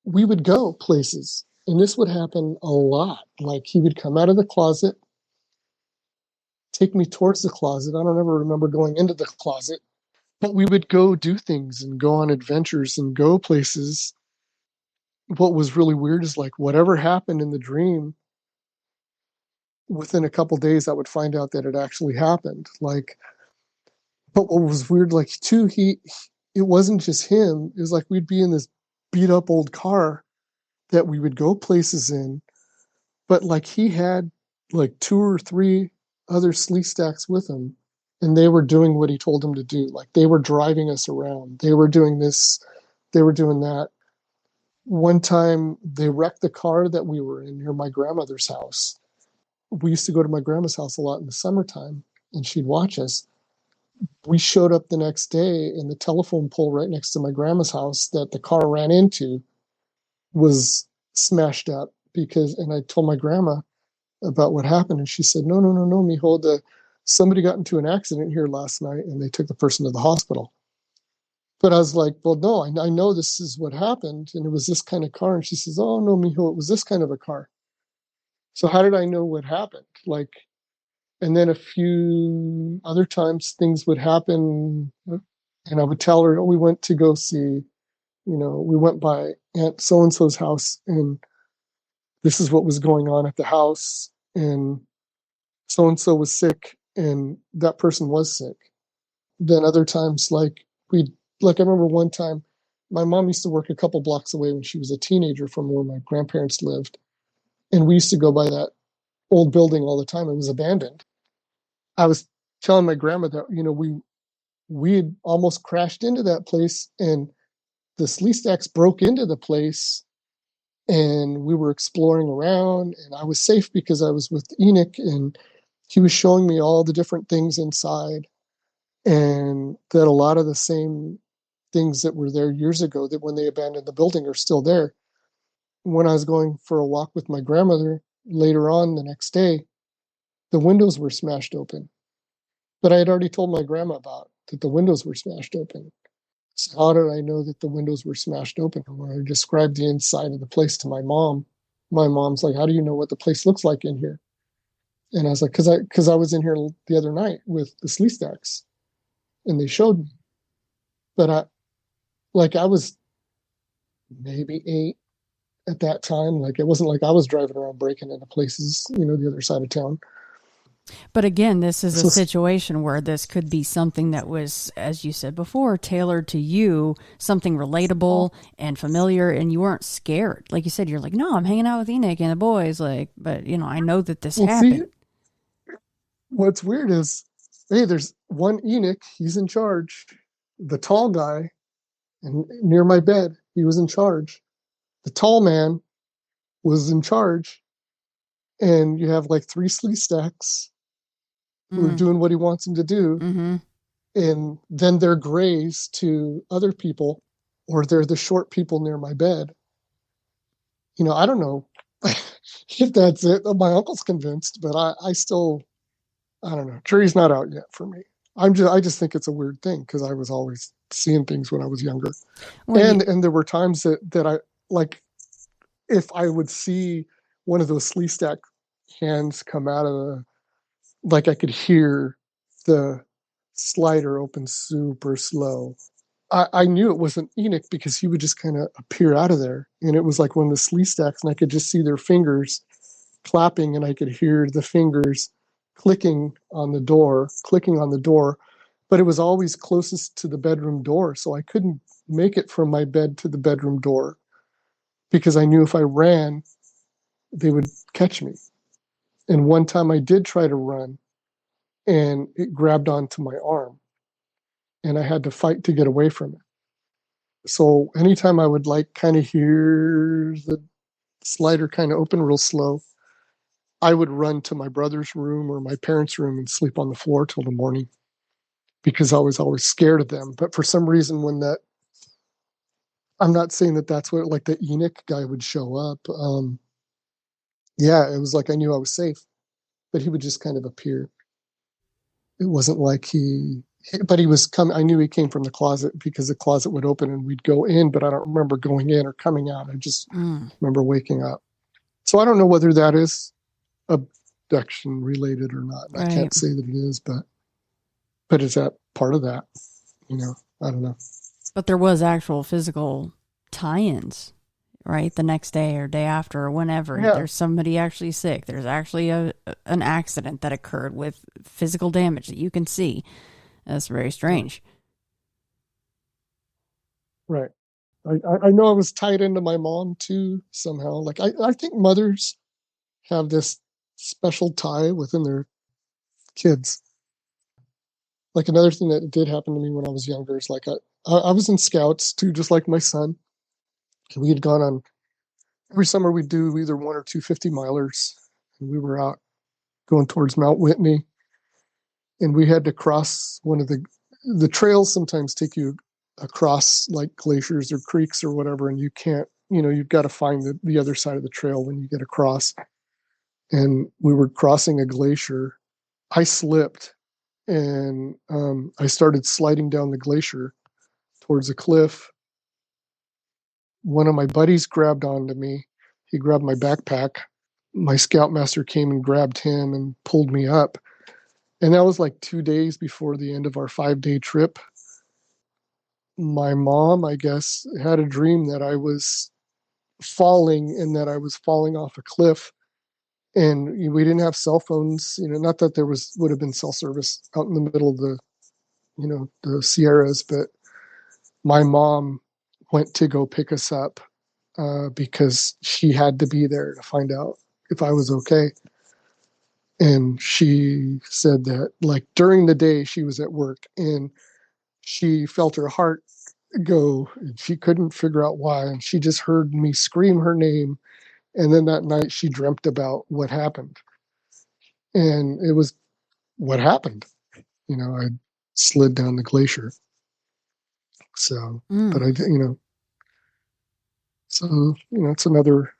We would go places, and this would happen a lot. Like, he would come out of the closet, take me towards the closet. I don't ever remember going into the closet, but we would go do things and go on adventures and go places. What was really weird is, like, whatever happened in the dream, within a couple days, I would find out that it actually happened. Like, but what was weird, like, too, it wasn't just him. It was like we'd be in this beat up old car that we would go places in, but like he had like 2 or 3 other slee stacks with him, and they were doing what he told them to do. Like, they were driving us around. They were doing this, they were doing that. One time they wrecked the car that we were in near my grandmother's house. We used to go to my grandma's house a lot in the summertime, and she'd watch us. We showed up the next day, and the telephone pole right next to my grandma's house that the car ran into was smashed up, and I told my grandma about what happened, and she said, no, mijo, somebody got into an accident here last night, and they took the person to the hospital. But I was like, well, no, I know this is what happened, and it was this kind of car. And she says, oh, no, mijo, it was this kind of a car. So how did I know what happened? Like, and then a few other times things would happen, and I would tell her, oh, we went to go see, we went by Aunt so-and-so's house, and this is what was going on at the house, and so-and-so was sick, and that person was sick. Then other times, like, I remember one time, my mom used to work a couple blocks away when she was a teenager from where my grandparents lived, and we used to go by that old building all the time. It was abandoned. I was telling my grandma that, we had almost crashed into that place, and the slee stacks broke into the place, and we were exploring around, and I was safe because I was with Enoch, and he was showing me all the different things inside, and that a lot of the same things that were there years ago that when they abandoned the building are still there. When I was going for a walk with my grandmother later on the next day, the windows were smashed open. But I had already told my grandma about that the windows were smashed open. So how did I know that the windows were smashed open? When I described the inside of the place to my mom's like, "How do you know what the place looks like in here?" And I was like, "Because I was in here the other night with the slee stacks, and they showed me." But I was maybe 8 at that time. Like it wasn't like I was driving around breaking into places, the other side of town. But again, this is a situation where this could be something that was, as you said before, tailored to you, something relatable and familiar, and you weren't scared. Like you said, you're like, "No, I'm hanging out with Enoch and the boys." But I know that this happened. See, what's weird is, hey, there's one Enoch. He's in charge. The tall guy, and near my bed, he was in charge. The tall man was in charge, and you have like 3 slee stacks who are doing what he wants them to do. Mm-hmm. And then they're grays to other people, or they're the short people near my bed. I don't know if that's it. My uncle's convinced, but I still, I don't know. Jury's not out yet for me. I just think it's a weird thing because I was always seeing things when I was younger. And there were times that I, like, if I would see one of those slee stack hands come out of like I could hear the slider open super slow. I knew it wasn't Enoch because he would just kind of appear out of there. And it was like one of the slee stacks, and I could just see their fingers clapping, and I could hear the fingers clicking on the door. But it was always closest to the bedroom door, so I couldn't make it from my bed to the bedroom door because I knew if I ran, they would catch me. And one time I did try to run, and it grabbed onto my arm, and I had to fight to get away from it. So anytime I would kind of hear the slider kind of open real slow, I would run to my brother's room or my parents' room and sleep on the floor till the morning because I was always scared of them. But for some reason, I'm not saying that that's what, like the Enoch guy would show up. Yeah, it was like I knew I was safe, but he would just kind of appear. It wasn't like but he was coming. I knew he came from the closet because the closet would open and we'd go in, but I don't remember going in or coming out. I just remember waking up. So I don't know whether that is abduction related or not. Right. I can't say that it is, but is that part of that? I don't know. But there was actual physical tie-ins, right? The next day or day after or whenever. Yeah. There's somebody actually sick. There's actually an accident that occurred with physical damage that you can see. That's very strange. Right. I know I was tied into my mom too somehow. Like I think mothers have this special tie within their kids. Like another thing that did happen to me when I was younger is like I was in scouts too, just like my son. We had gone on every summer. We'd do either 1 or 2 50-milers, and we were out going towards Mount Whitney, and we had to cross one of the trails. Sometimes take you across like glaciers or creeks or whatever, and you can't. You've got to find the other side of the trail when you get across. And we were crossing a glacier. I slipped, and I started sliding down the glacier towards a cliff. One of my buddies grabbed onto me. He grabbed my backpack. My scoutmaster came and grabbed him and pulled me up. And that was like 2 days before the end of our 5-day trip. My mom, I guess, had a dream that I was falling and that I was falling off a cliff. And we didn't have cell phones, not that there would have been cell service out in the middle of the Sierras, but my mom went to go pick us up because she had to be there to find out if I was okay. And she said that like during the day she was at work and she felt her heart go and she couldn't figure out why. And she just heard me scream her name. And then that night she dreamt about what happened. And it was what happened. I slid down the glacier. So, but Mm. so, it's another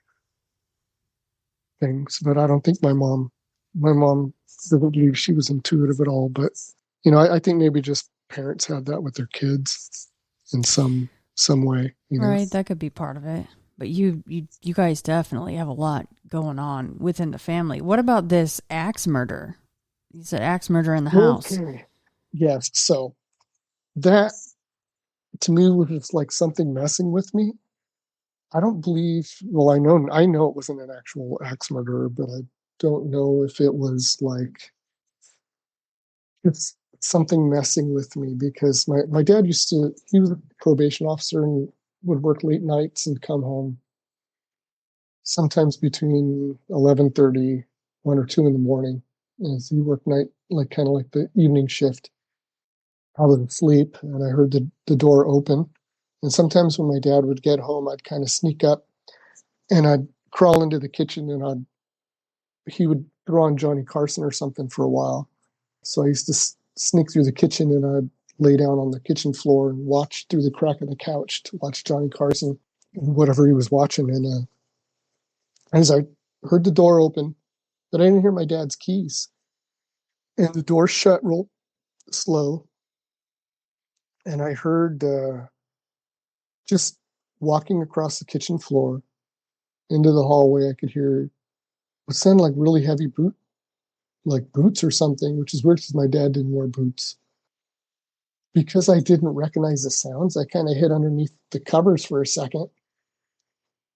thing. But I don't think my mom doesn't believe she was intuitive at all. But, I think maybe just parents had that with their kids in some way. Right, that could be part of it. But you guys definitely have a lot going on within the family. What about this axe murder? You said axe murder in the house. Okay. Yes. So that to me was just like something messing with me. I don't believe, well, I know it wasn't an actual axe murderer, but I don't know if it was like it's something messing with me because my dad he was a probation officer and would work late nights and come home sometimes between 11:30, 1 or 2 in the morning. As he worked night, like kind of like the evening shift. I was asleep and I heard the door open. And sometimes when my dad would get home, I'd kind of sneak up and I'd crawl into the kitchen and he would throw on Johnny Carson or something for a while. So I used to sneak through the kitchen and I'd lay down on the kitchen floor and watch through the crack of the couch to watch Johnny Carson and whatever he was watching. And as I heard the door open, but I didn't hear my dad's keys. And the door shut real slow. And I heard just walking across the kitchen floor into the hallway, I could hear what sounded like really heavy boots or something, which is weird because my dad didn't wear boots. Because I didn't recognize the sounds, I kind of hid underneath the covers for a second.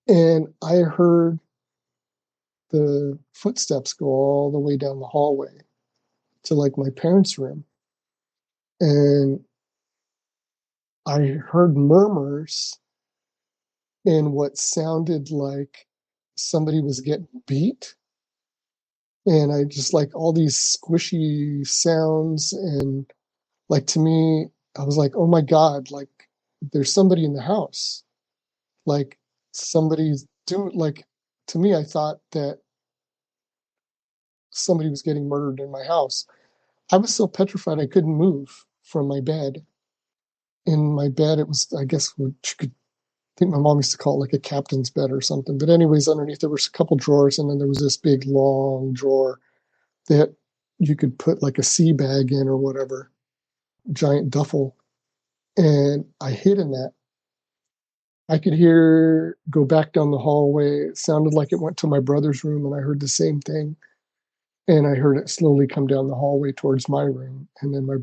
And I heard the footsteps go all the way down the hallway to like my parents' room. And I heard murmurs in what sounded like somebody was getting beat. And I just like all these squishy sounds. And like to me, I was like, oh my God, like there's somebody in the house. Like somebody's doing, like to me, I thought that somebody was getting murdered in my house. I was so petrified I couldn't move from my bed. In my bed, it was, I guess, what you could think my mom used to call it like a captain's bed or something. But anyways, underneath there was a couple drawers, and then there was this big long drawer that you could put like a sea bag in or whatever, giant duffel. And I hid in that. I could hear go back down the hallway. It sounded like it went to my brother's room, and I heard the same thing. And I heard it slowly come down the hallway towards my room. And then my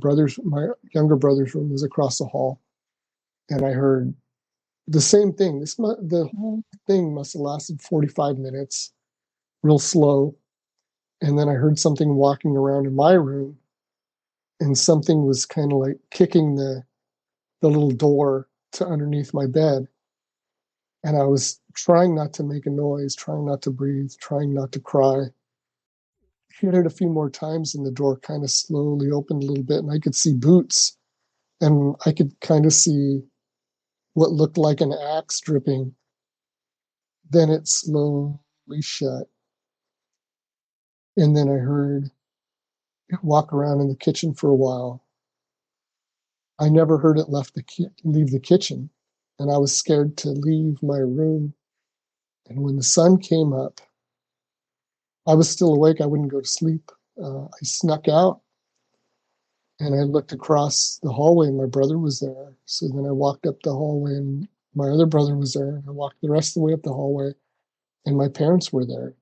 younger brother's room was across the hall. And I heard the same thing. The whole thing must have lasted 45 minutes, real slow. And then I heard something walking around in my room, and something was kind of like kicking the little door to underneath my bed. And I was trying not to make a noise, trying not to breathe, trying not to cry. Hit it a few more times, and the door kind of slowly opened a little bit, and I could see boots, and I could kind of see what looked like an axe dripping. Then it slowly shut, and then I heard it walk around in the kitchen for a while. I never heard it leave the kitchen, and I was scared to leave my room. And when the sun came up, I was still awake. I wouldn't go to sleep. I snuck out and I looked across the hallway and my brother was there. So then I walked up the hallway and my other brother was there. I walked the rest of the way up the hallway and my parents were there.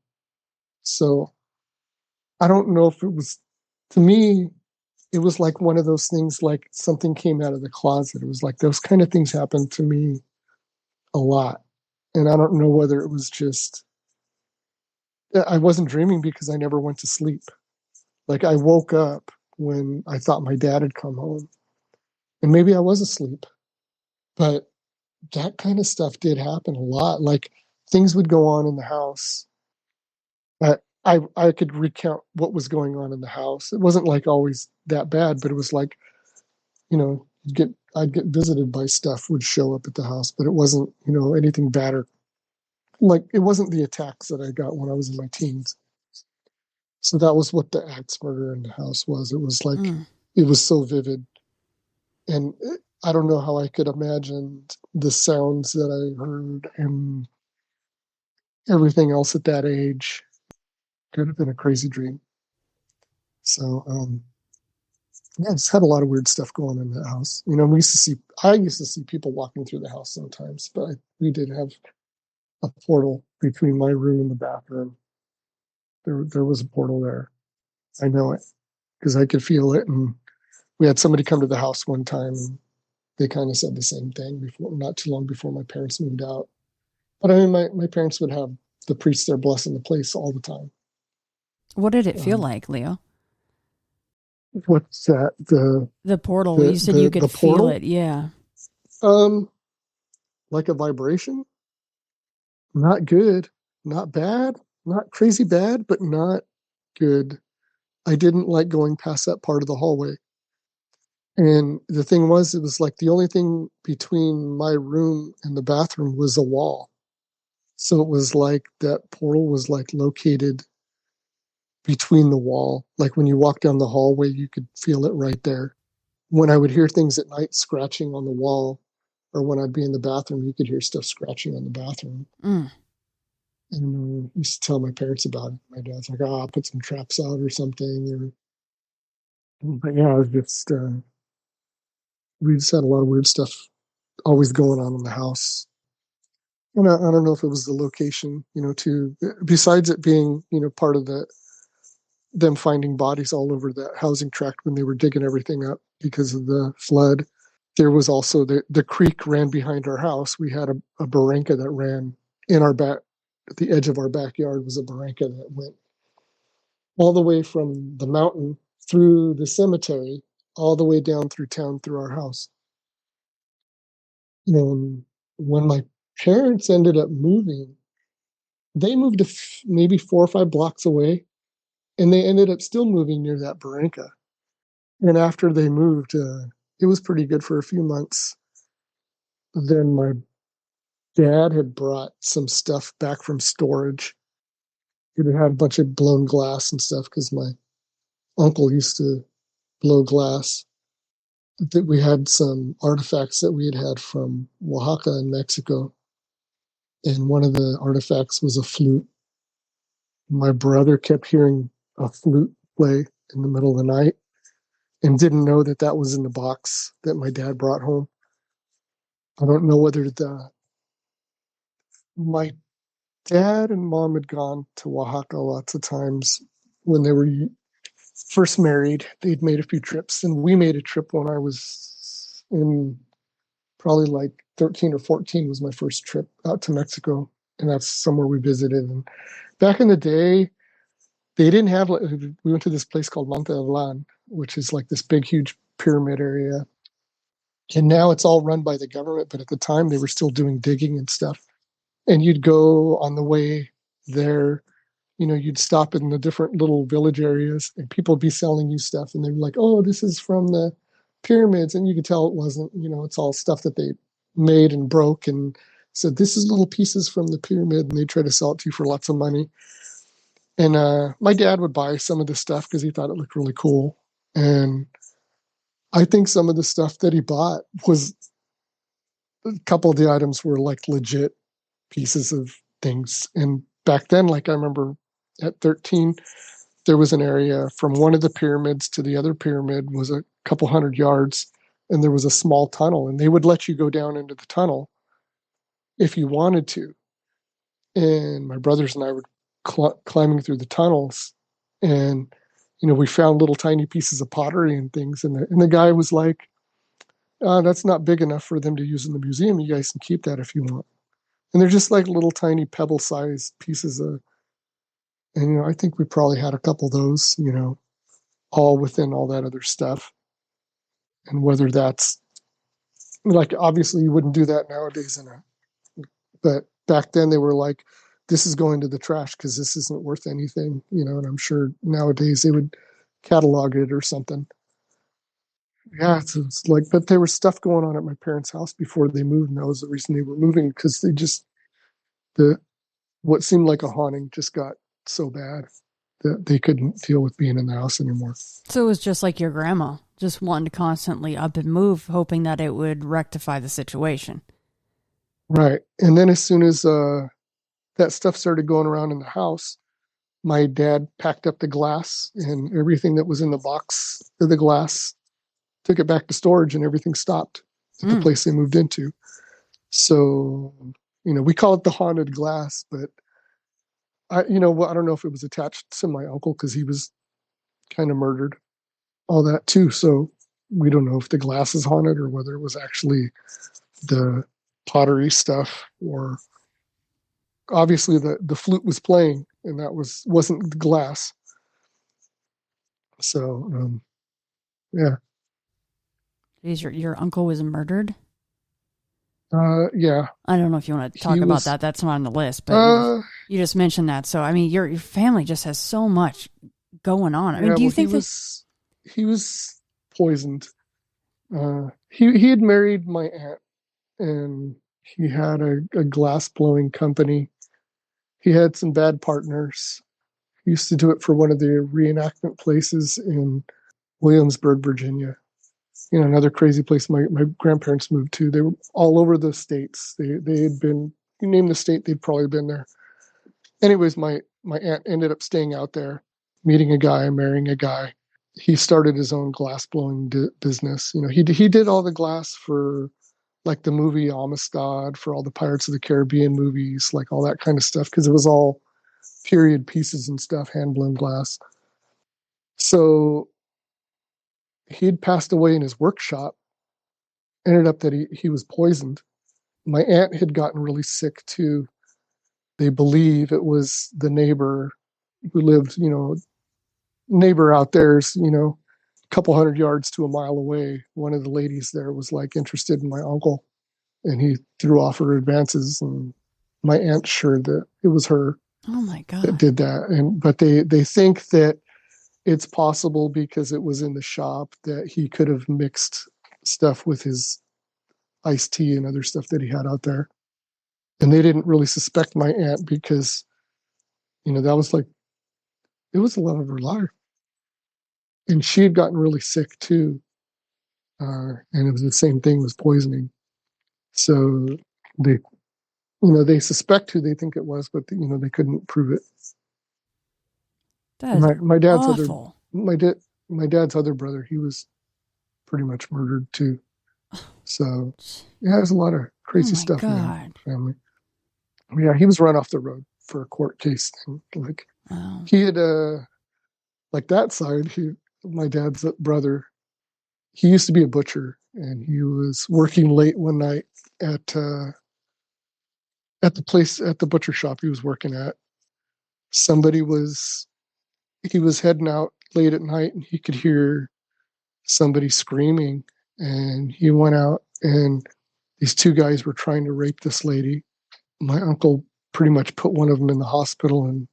So I don't know if it was, to me, it was like one of those things like something came out of the closet. It was like those kind of things happened to me a lot. And I don't know whether it was just, I wasn't dreaming because I never went to sleep. Like I woke up when I thought my dad had come home. And maybe I was asleep, but that kind of stuff did happen a lot. Like things would go on in the house. But I could recount what was going on in the house. It wasn't like always that bad, but it was like, I'd get visited by stuff would show up at the house, but it wasn't, anything bad or like it wasn't the attacks that I got when I was in my teens. So that was what the axe murder in the house was. It was like Mm. it was so vivid. And I don't know how I could imagine the sounds that I heard and everything else at that age. Could have been a crazy dream. So, yeah, I just had a lot of weird stuff going on in the house. You know, I used to see people walking through the house sometimes, but we did have a portal between my room and the bathroom. There was a portal there. I know it because I could feel it. And we had somebody come to the house one time, and they kind of said the same thing before, not too long before my parents moved out. But I mean, my parents would have the priests there blessing the place all the time. What did it feel like, Leo? What's that? The portal. You said you could feel portal? it. Yeah. Like a vibration. Not good, not bad, not crazy bad, but not good. I didn't like going past that part of the hallway. And the thing was, it was like the only thing between my room and the bathroom was a wall. So it was like that portal was like located between the wall. Like when you walk down the hallway, you could feel it right there. When I would hear things at night scratching on the wall, or when I'd be in the bathroom, you could hear stuff scratching on the bathroom. Mm. And I used to tell my parents about it. My dad's like, "Oh, I'll put some traps out or something." But yeah, it was just we just had a lot of weird stuff always going on in the house. And I don't know if it was the location, you know, too. Besides it being, you know, part of them finding bodies all over that housing tract when they were digging everything up because of the flood. There was also the creek ran behind our house. We had a barranca that ran in our back. At the edge of our backyard was a barranca that went all the way from the mountain through the cemetery, all the way down through town through our house. And when my parents ended up moving, they moved maybe 4 or 5 blocks away, and they ended up still moving near that barranca. And after they moved, it was pretty good for a few months. Then my dad had brought some stuff back from storage. He had a bunch of blown glass and stuff because my uncle used to blow glass. That we had some artifacts that we had from Oaxaca in Mexico. And one of the artifacts was a flute. My brother kept hearing a flute play in the middle of the night and didn't know that that was in the box that my dad brought home. I don't know whether my dad and mom had gone to Oaxaca lots of times when they were first married. They'd made a few trips, and we made a trip when I was in probably like 13 or 14 was my first trip out to Mexico. And that's somewhere we visited. And back in the day, they didn't have, we went to this place called Monte Alan, which is like this big, huge pyramid area. And now it's all run by the government. But at the time, they were still doing digging and stuff. And you'd go on the way there, you know, you'd stop in the different little village areas and people would be selling you stuff. And they were like, "Oh, this is from the pyramids." And you could tell it wasn't, you know, it's all stuff that they made and broke and said, "This is little pieces from the pyramid." And they try to sell it to you for lots of money. And my dad would buy some of the stuff because he thought it looked really cool. And I think some of the stuff that he bought was, a couple of the items were like legit pieces of things. And back then, like I remember at 13, there was an area from one of the pyramids to the other pyramid was a couple 100 yards, and there was a small tunnel, and they would let you go down into the tunnel if you wanted to. And my brothers and I were climbing through the tunnels, and you know, we found little tiny pieces of pottery and things, and the guy was like, "That's not big enough for them to use in the museum. You guys can keep that if you want." And they're just like little tiny pebble-sized pieces of, and you know, I think we probably had a couple of those, you know, all within all that other stuff. And whether that's like, obviously you wouldn't do that nowadays but back then they were like, "This is going to the trash because this isn't worth anything," you know. And I'm sure nowadays they would catalog it or something. Yeah, it's like, but there was stuff going on at my parents' house before they moved, and that was the reason they were moving, because they just, the what seemed like a haunting just got so bad. that they couldn't deal with being in the house anymore. So it was just like your grandma, just wanting to constantly up and move, hoping that it would rectify the situation. Right. And then as soon as that stuff started going around in the house, my dad packed up the glass and everything that was in the box of the glass, took it back to storage, and everything stopped at the place they moved into. So, we call it the haunted glass, but I don't know if it was attached to my uncle because he was kind of murdered, all that too. So we don't know if the glass is haunted or whether it was actually the pottery stuff, or obviously the flute was playing and that wasn't the glass. So, yeah. Your uncle was murdered? Yeah. I don't know if you want to talk about that. That's not on the list, but you just mentioned that. So, I mean, your family just has so much going on. I mean, do you think he was poisoned? He had married my aunt, and he had a glass blowing company. He had some bad partners. He used to do it for one of the reenactment places in Williamsburg, Virginia. Another crazy place my grandparents moved to. They were all over the states. They had been, you name the state, they'd probably been there. Anyways, my aunt ended up staying out there, meeting a guy, marrying a guy. He started his own glass blowing business. He did all the glass for like the movie Amistad, for all the Pirates of the Caribbean movies, like all that kind of stuff, because it was all period pieces and stuff, hand blown glass. So he had passed away in his workshop. Ended up that he was poisoned. My aunt had gotten really sick too. They believe it was the neighbor who lived, neighbor out there's, a couple hundred yards to a mile away. One of the ladies there was like interested in my uncle, and he threw off her advances, and my aunt's sure that it was her. Oh my God. That did that. But they think that it's possible because it was in the shop that he could have mixed stuff with his iced tea and other stuff that he had out there. And they didn't really suspect my aunt because, that was like, it was the love of her life. And she had gotten really sick too. And it was the same thing, was poisoning. So they suspect who they think it was, but they couldn't prove it. That is my dad's awful. my dad's other brother, he was pretty much murdered too. So yeah, there's a lot of crazy stuff in the family. Yeah, he was run off the road for a court case thing. Like he had like that side. My dad's brother, he used to be a butcher, and he was working late one night at the butcher shop he was working at. He was heading out late at night, and he could hear somebody screaming, and he went out, and these two guys were trying to rape this lady. My uncle pretty much put one of them in the hospital and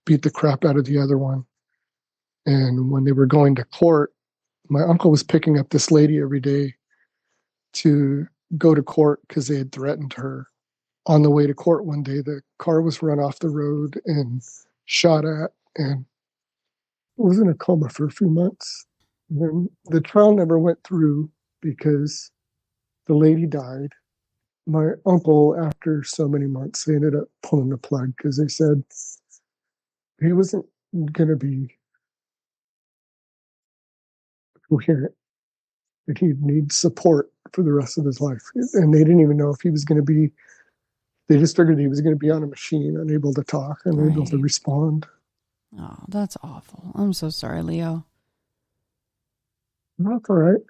beat the crap out of the other one. And when they were going to court, my uncle was picking up this lady every day to go to court because they had threatened her. On the way to court one day, the car was run off the road and shot at, and was in a coma for a few months. And then the trial never went through because the lady died. My uncle, after so many months, they ended up pulling the plug because they said he wasn't going to be coherent, that he'd need support for the rest of his life. And they didn't even know if he was going to be, they just figured he was going to be on a machine, unable to talk, unable to respond. Oh, that's awful. I'm so sorry, Leo. That's all right.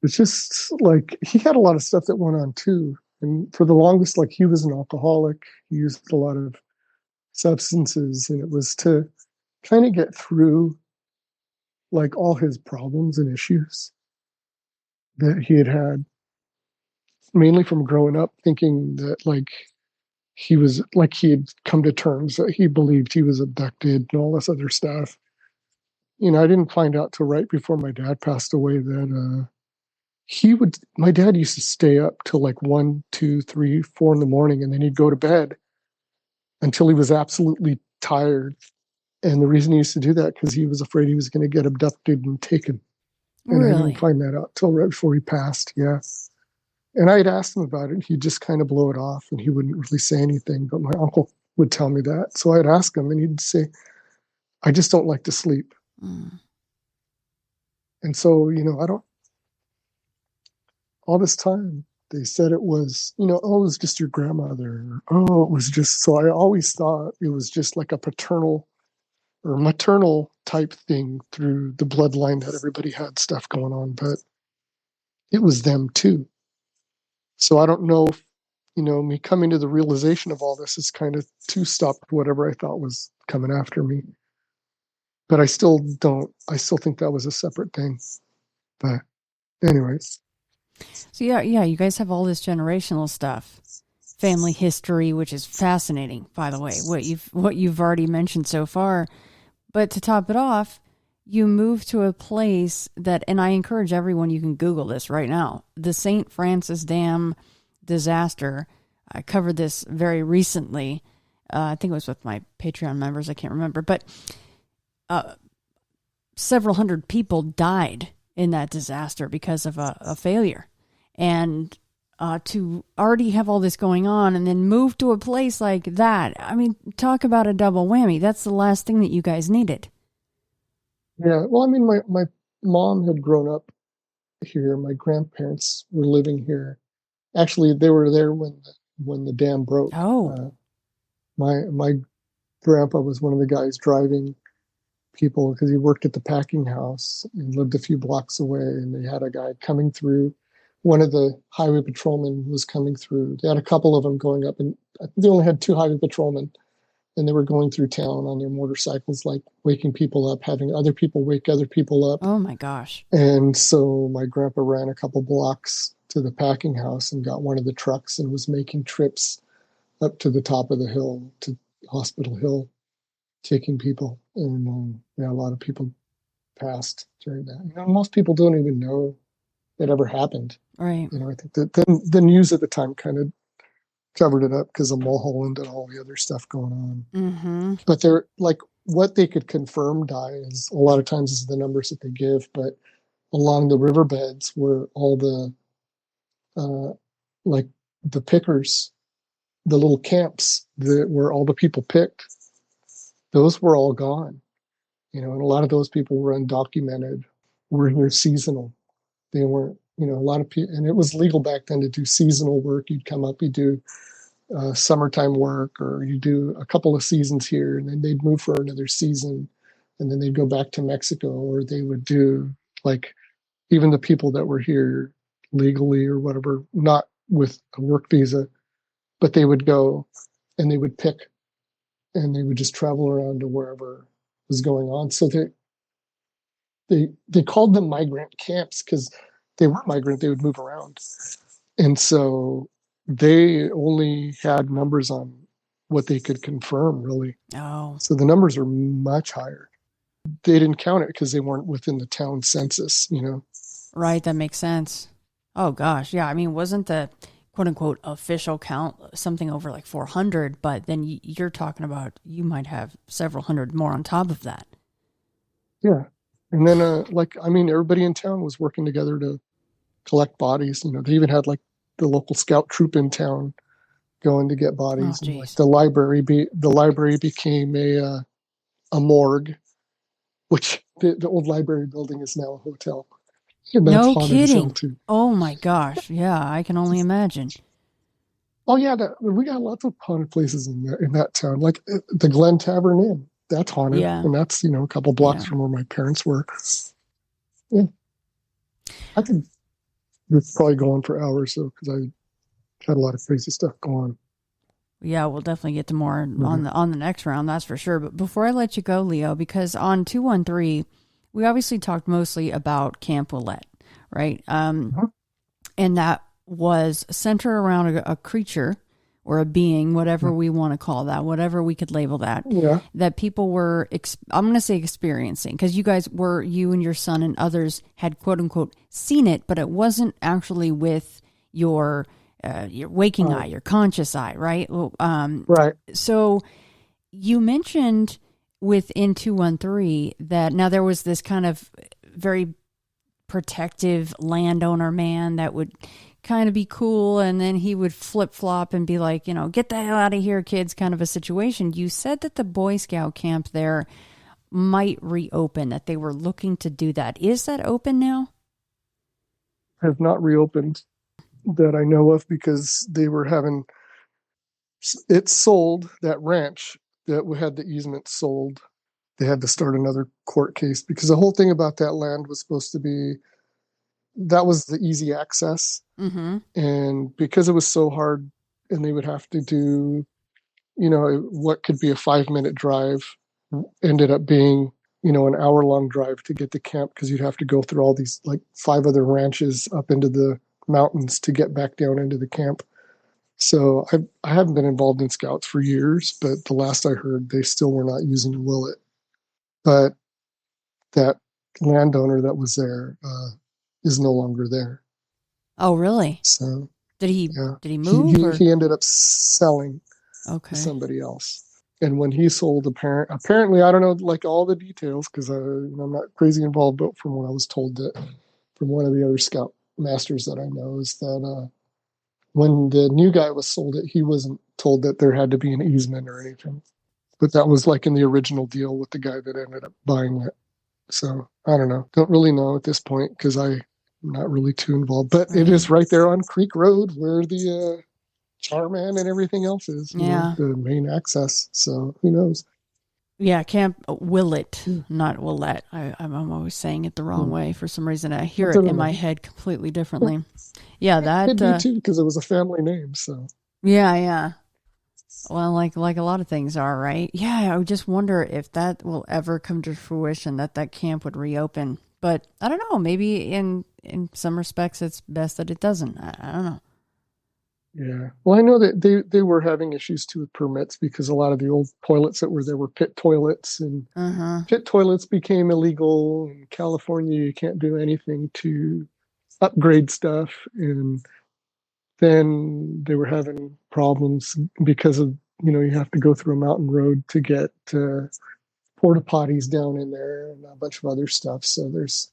It's just like he had a lot of stuff that went on too. And for the longest, like he was an alcoholic. He used a lot of substances, and it was to kind of get through like all his problems and issues that he had mainly from growing up, thinking that like he had come to terms that he believed he was abducted and all this other stuff. I didn't find out till right before my dad passed away that my dad used to stay up till like 1, 2, 3, 4 in the morning, and then he'd go to bed until he was absolutely tired. And the reason he used to do that because he was afraid he was going to get abducted and taken. And I Really? didn't find that out till right before he passed. Yeah. And I had asked him about it. He'd just kind of blow it off and he wouldn't really say anything. But my uncle would tell me that. So I'd ask him and he'd say, I just don't like to sleep. Mm. And so, all this time they said it was, oh, it was just your grandmother. Oh, it was just, so I always thought it was just like a paternal or maternal type thing through the bloodline that everybody had stuff going on, but it was them too. So I don't know if, me coming to the realization of all this is kind of to stop whatever I thought was coming after me. But I still think that was a separate thing. But anyways. So yeah, you guys have all this generational stuff. Family history, which is fascinating, by the way, what you've already mentioned so far. But to top it off, you moved to a place that, and I encourage everyone, you can Google this right now, the St. Francis Dam disaster. I covered this very recently. I think it was with my Patreon members. I can't remember. But several hundred people died in that disaster because of a failure. And to already have all this going on and then move to a place like that, I mean, talk about a double whammy. That's the last thing that you guys needed. Yeah, well, I mean, my mom had grown up here. My grandparents were living here. Actually, they were there when the dam broke. Oh. My grandpa was one of the guys driving people because he worked at the packing house and lived a few blocks away. And they had a guy coming through. One of the highway patrolmen was coming through. They had a couple of them going up, and they only had 2 highway patrolmen, and they were going through town on their motorcycles, like waking people up, having other people wake other people up. Oh my gosh. And so my grandpa ran a couple blocks to the packing house and got one of the trucks and was making trips up to the top of the hill, to Hospital Hill, taking people. And a lot of people passed during that. Most people don't even know it ever happened. Right. I think that the news at the time kind of covered it up because of Mulholland and all the other stuff going on. Mm-hmm. But they're like, what they could confirm is a lot of times is the numbers that they give, but along the riverbeds were all the like the pickers, the little camps where all the people picked, those were all gone. And a lot of those people were undocumented, were here seasonal. They weren't, a lot of people, and it was legal back then to do seasonal work. You'd come up, you do summertime work, or you do a couple of seasons here, and then they'd move for another season, and then they'd go back to Mexico, or they would do, like, even the people that were here legally or whatever, not with a work visa, but they would go and they would pick, and they would just travel around to wherever was going on. So they called them migrant camps because they were migrant. They would move around. And so they only had numbers on what they could confirm, really. Oh. So the numbers are much higher. They didn't count it because they weren't within the town census, Right, that makes sense. Oh, gosh. Yeah, I mean, wasn't the quote-unquote official count something over like 400, but then you're talking about you might have several hundred more on top of that. Yeah. And then, everybody in town was working together to collect bodies. They even had, like, the local scout troop in town going to get bodies. Oh, and, like, the library became a morgue, which the old library building is now a hotel. And that's no haunted as hell, kidding. too. Oh my gosh. Yeah, I can only imagine. Oh yeah, we got lots of haunted places in that town. Like the Glen Tavern Inn, that's haunted, Yeah. and that's a couple blocks from where my parents were. Yeah, I could probably go on for hours though, because I had a lot of crazy stuff going on. Yeah, we'll definitely get to more on the next round, that's for sure. But before I let you go, Leo, because on 213, we obviously talked mostly about Camp Willette, right? And that was centered around a creature or a being, whatever we want to call that, whatever we could label that, that people were, I'm going to say experiencing, because you and your son and others had quote unquote seen it, but it wasn't actually with your waking eye, your conscious eye, right? Right. So you mentioned within 213 that now there was this kind of very protective landowner man that would kind of be cool, and then he would flip-flop and be like, get the hell out of here, kids, kind of a situation. You said that the Boy Scout camp there might reopen, that they were looking to do that. Is that open now? Has not reopened that I know of, because they were having it sold, that ranch that had the easement sold. They had to start another court case because the whole thing about that land was supposed to be, that was the easy access. Mm-hmm. And because it was so hard, and they would have to do, what could be a 5-minute drive ended up being, an hour-long drive to get to camp, because you'd have to go through all these, like 5 other ranches up into the mountains to get back down into the camp. So I haven't been involved in scouts for years, but the last I heard, they still were not using the Willet. But that landowner that was there is no longer there. Oh, really? So did he He move? he ended up selling to somebody else. And when he sold, apparently, I don't know, like all the details, because I'm not crazy involved, but from what I was told, that from one of the other scout masters that I know, is that when the new guy was sold it, he wasn't told that there had to be an easement or anything. But that was like in the original deal with the guy that ended up buying it. So I don't know. Don't really know at this point, because I'm not really too involved. But It is right there on Creek Road where the Charman and everything else is, the main access. So who knows? Yeah, Camp Willet, not Willette. I'm always saying it the wrong way for some reason. I hear it in my head completely differently. Yeah, that could be too, because it was a family name. So yeah. Well, like a lot of things are, right? Yeah, I would just wonder if that will ever come to fruition, that camp would reopen. But I don't know. Maybe in some respects, it's best that it doesn't. I don't know. Yeah. Well, I know that they were having issues too with permits, because a lot of the old toilets that were there were pit toilets, and pit toilets became illegal. In California, you can't do anything to upgrade stuff. And then they were having problems because of, you have to go through a mountain road to get porta potties down in there and a bunch of other stuff. So there's,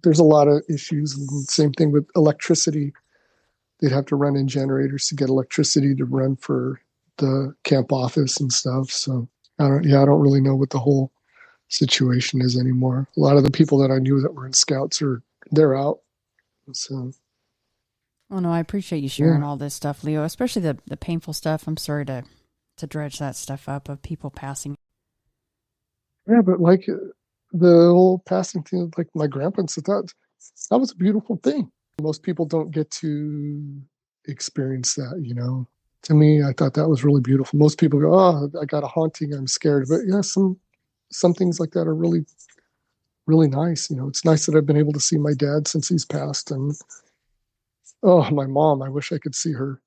there's a lot of issues. And same thing with electricity. They'd have to run in generators to get electricity to run for the camp office and stuff. So I don't really know what the whole situation is anymore. A lot of the people that I knew that were in scouts they're out. So. Oh no, I appreciate you sharing all this stuff, Leo, especially the painful stuff. I'm sorry to dredge that stuff up of people passing. Yeah, but like the whole passing thing, like my grandpa said, that was a beautiful thing. Most people don't get to experience that, To me, I thought that was really beautiful. Most people go, "Oh, I got a haunting, I'm scared." But yeah, some things like that are really, really nice. It's nice that I've been able to see my dad since he's passed. And my mom, I wish I could see her.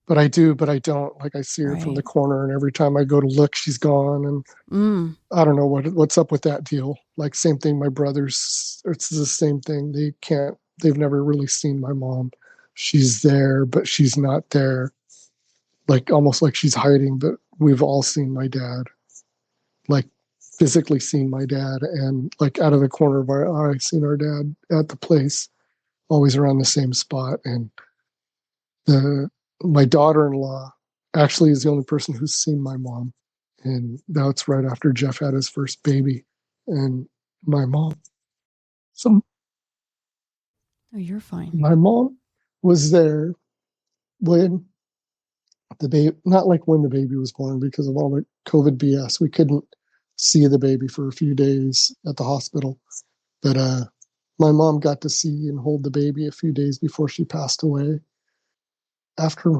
But I do, but I don't. Like, I see her from the corner, and every time I go to look, she's gone. And I don't know what's up with that deal. Like, same thing, my brothers, it's the same thing. They've never really seen my mom. She's there, but she's not there. Like, almost like she's hiding, but we've all seen my dad. Like, physically seen my dad, and like out of the corner of our eye, seen our dad at the place, always around the same spot. And my daughter-in-law actually is the only person who's seen my mom. And that's right after Jeff had his first baby. And my mom. So oh, you're fine. My mom was there when the baby, not like when the baby was born, because of all the COVID BS. We couldn't see the baby for a few days at the hospital. But my mom got to see and hold the baby a few days before she passed away. After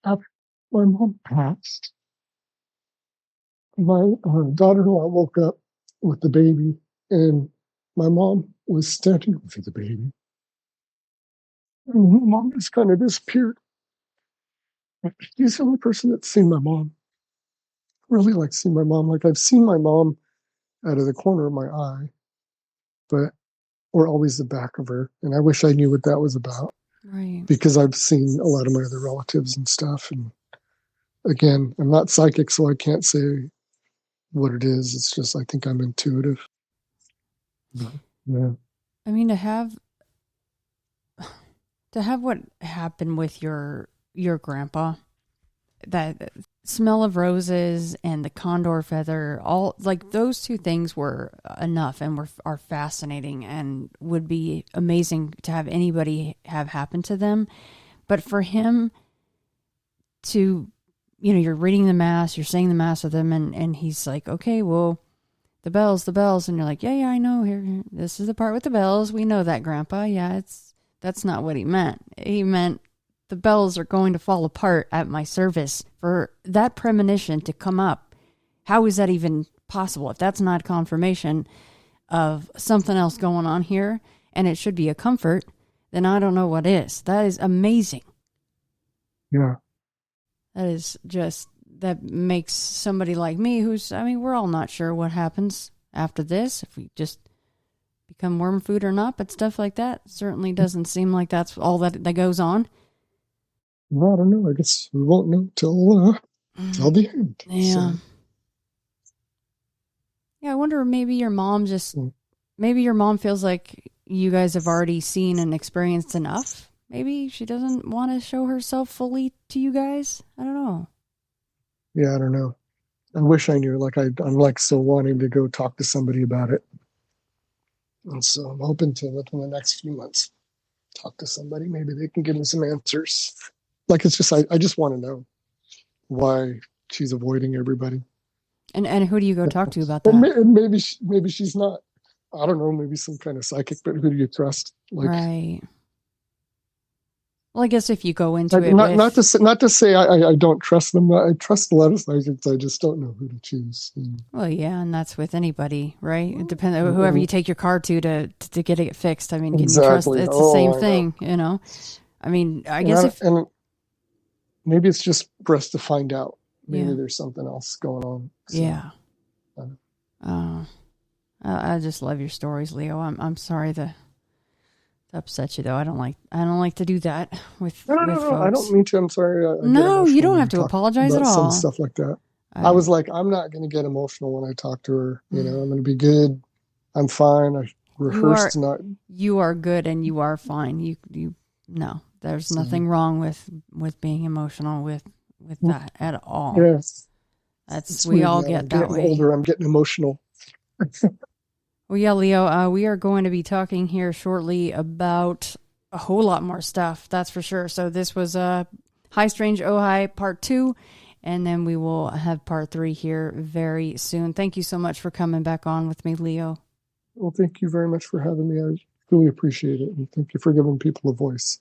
my mom passed, my daughter-in-law woke up with the baby, and my mom was standing for the baby. And my mom just kind of disappeared. She's the only person that's seen my mom. Really like seeing my mom. Like, I've seen my mom out of the corner of my eye, or always the back of her. And I wish I knew what that was about. Right. Because I've seen a lot of my other relatives and stuff. And again, I'm not psychic, so I can't say what it is. It's just, I think I'm intuitive. Yeah. I mean, to have what happened with your grandpa, that smell of roses and the condor feather, all like those two things were enough and are fascinating and would be amazing to have anybody have happen to them. But for him to, you're reading the mass, you're saying the mass with him, and he's like, okay, well, the bells, and you're like, yeah, I know. Here, this is the part with the bells. We know that, Grandpa. Yeah, that's not what he meant. He meant the bells are going to fall apart at my service. For that premonition to come up, how is that even possible? If that's not confirmation of something else going on here, and it should be a comfort, then I don't know what is. That is amazing. Yeah. That makes somebody like me we're all not sure what happens after this, if we just become worm food or not, but stuff like that certainly doesn't seem like that's all that goes on. Well, I don't know. I guess we won't know till the end. Yeah. So. Yeah, I wonder, maybe your mom feels like you guys have already seen and experienced enough. Maybe she doesn't want to show herself fully to you guys. I don't know. Yeah, I don't know. I wish I knew. Like I'm like still wanting to go talk to somebody about it, and so I'm hoping to within the next few months talk to somebody. Maybe they can give me some answers. Like it's just I just want to know why she's avoiding everybody. And who do you go talk to about that? And maybe she's not. I don't know. Maybe some kind of psychic. But who do you trust? Like, right. Well, I guess if you go into it, not to say I don't trust them. I trust a lot of psychics. I just don't know who to choose. Well, yeah, and that's with anybody, right? It depends on whoever you take your car to get it fixed. I mean, can you trust? It's the same thing, I mean, I guess and maybe it's just for us to find out. Maybe there's something else going on. So, yeah. I just love your stories, Leo. I'm sorry to upset you, though. I don't like to do that with No. folks. I don't mean to. I'm sorry. No, you don't have to apologize at all. Some stuff like that. I was like, I'm not going to get emotional when I talk to her. I'm going to be good. I'm fine. I rehearsed. You are good and you are fine. No, there's nothing wrong with being emotional with that at all. Yes. We all get that way. Older, I'm getting emotional. Well, yeah, Leo, we are going to be talking here shortly about a whole lot more stuff, that's for sure. So this was High Strange Ojai Part 2, and then we will have Part 3 here very soon. Thank you so much for coming back on with me, Leo. Well, thank you very much for having me. I really appreciate it, and thank you for giving people a voice.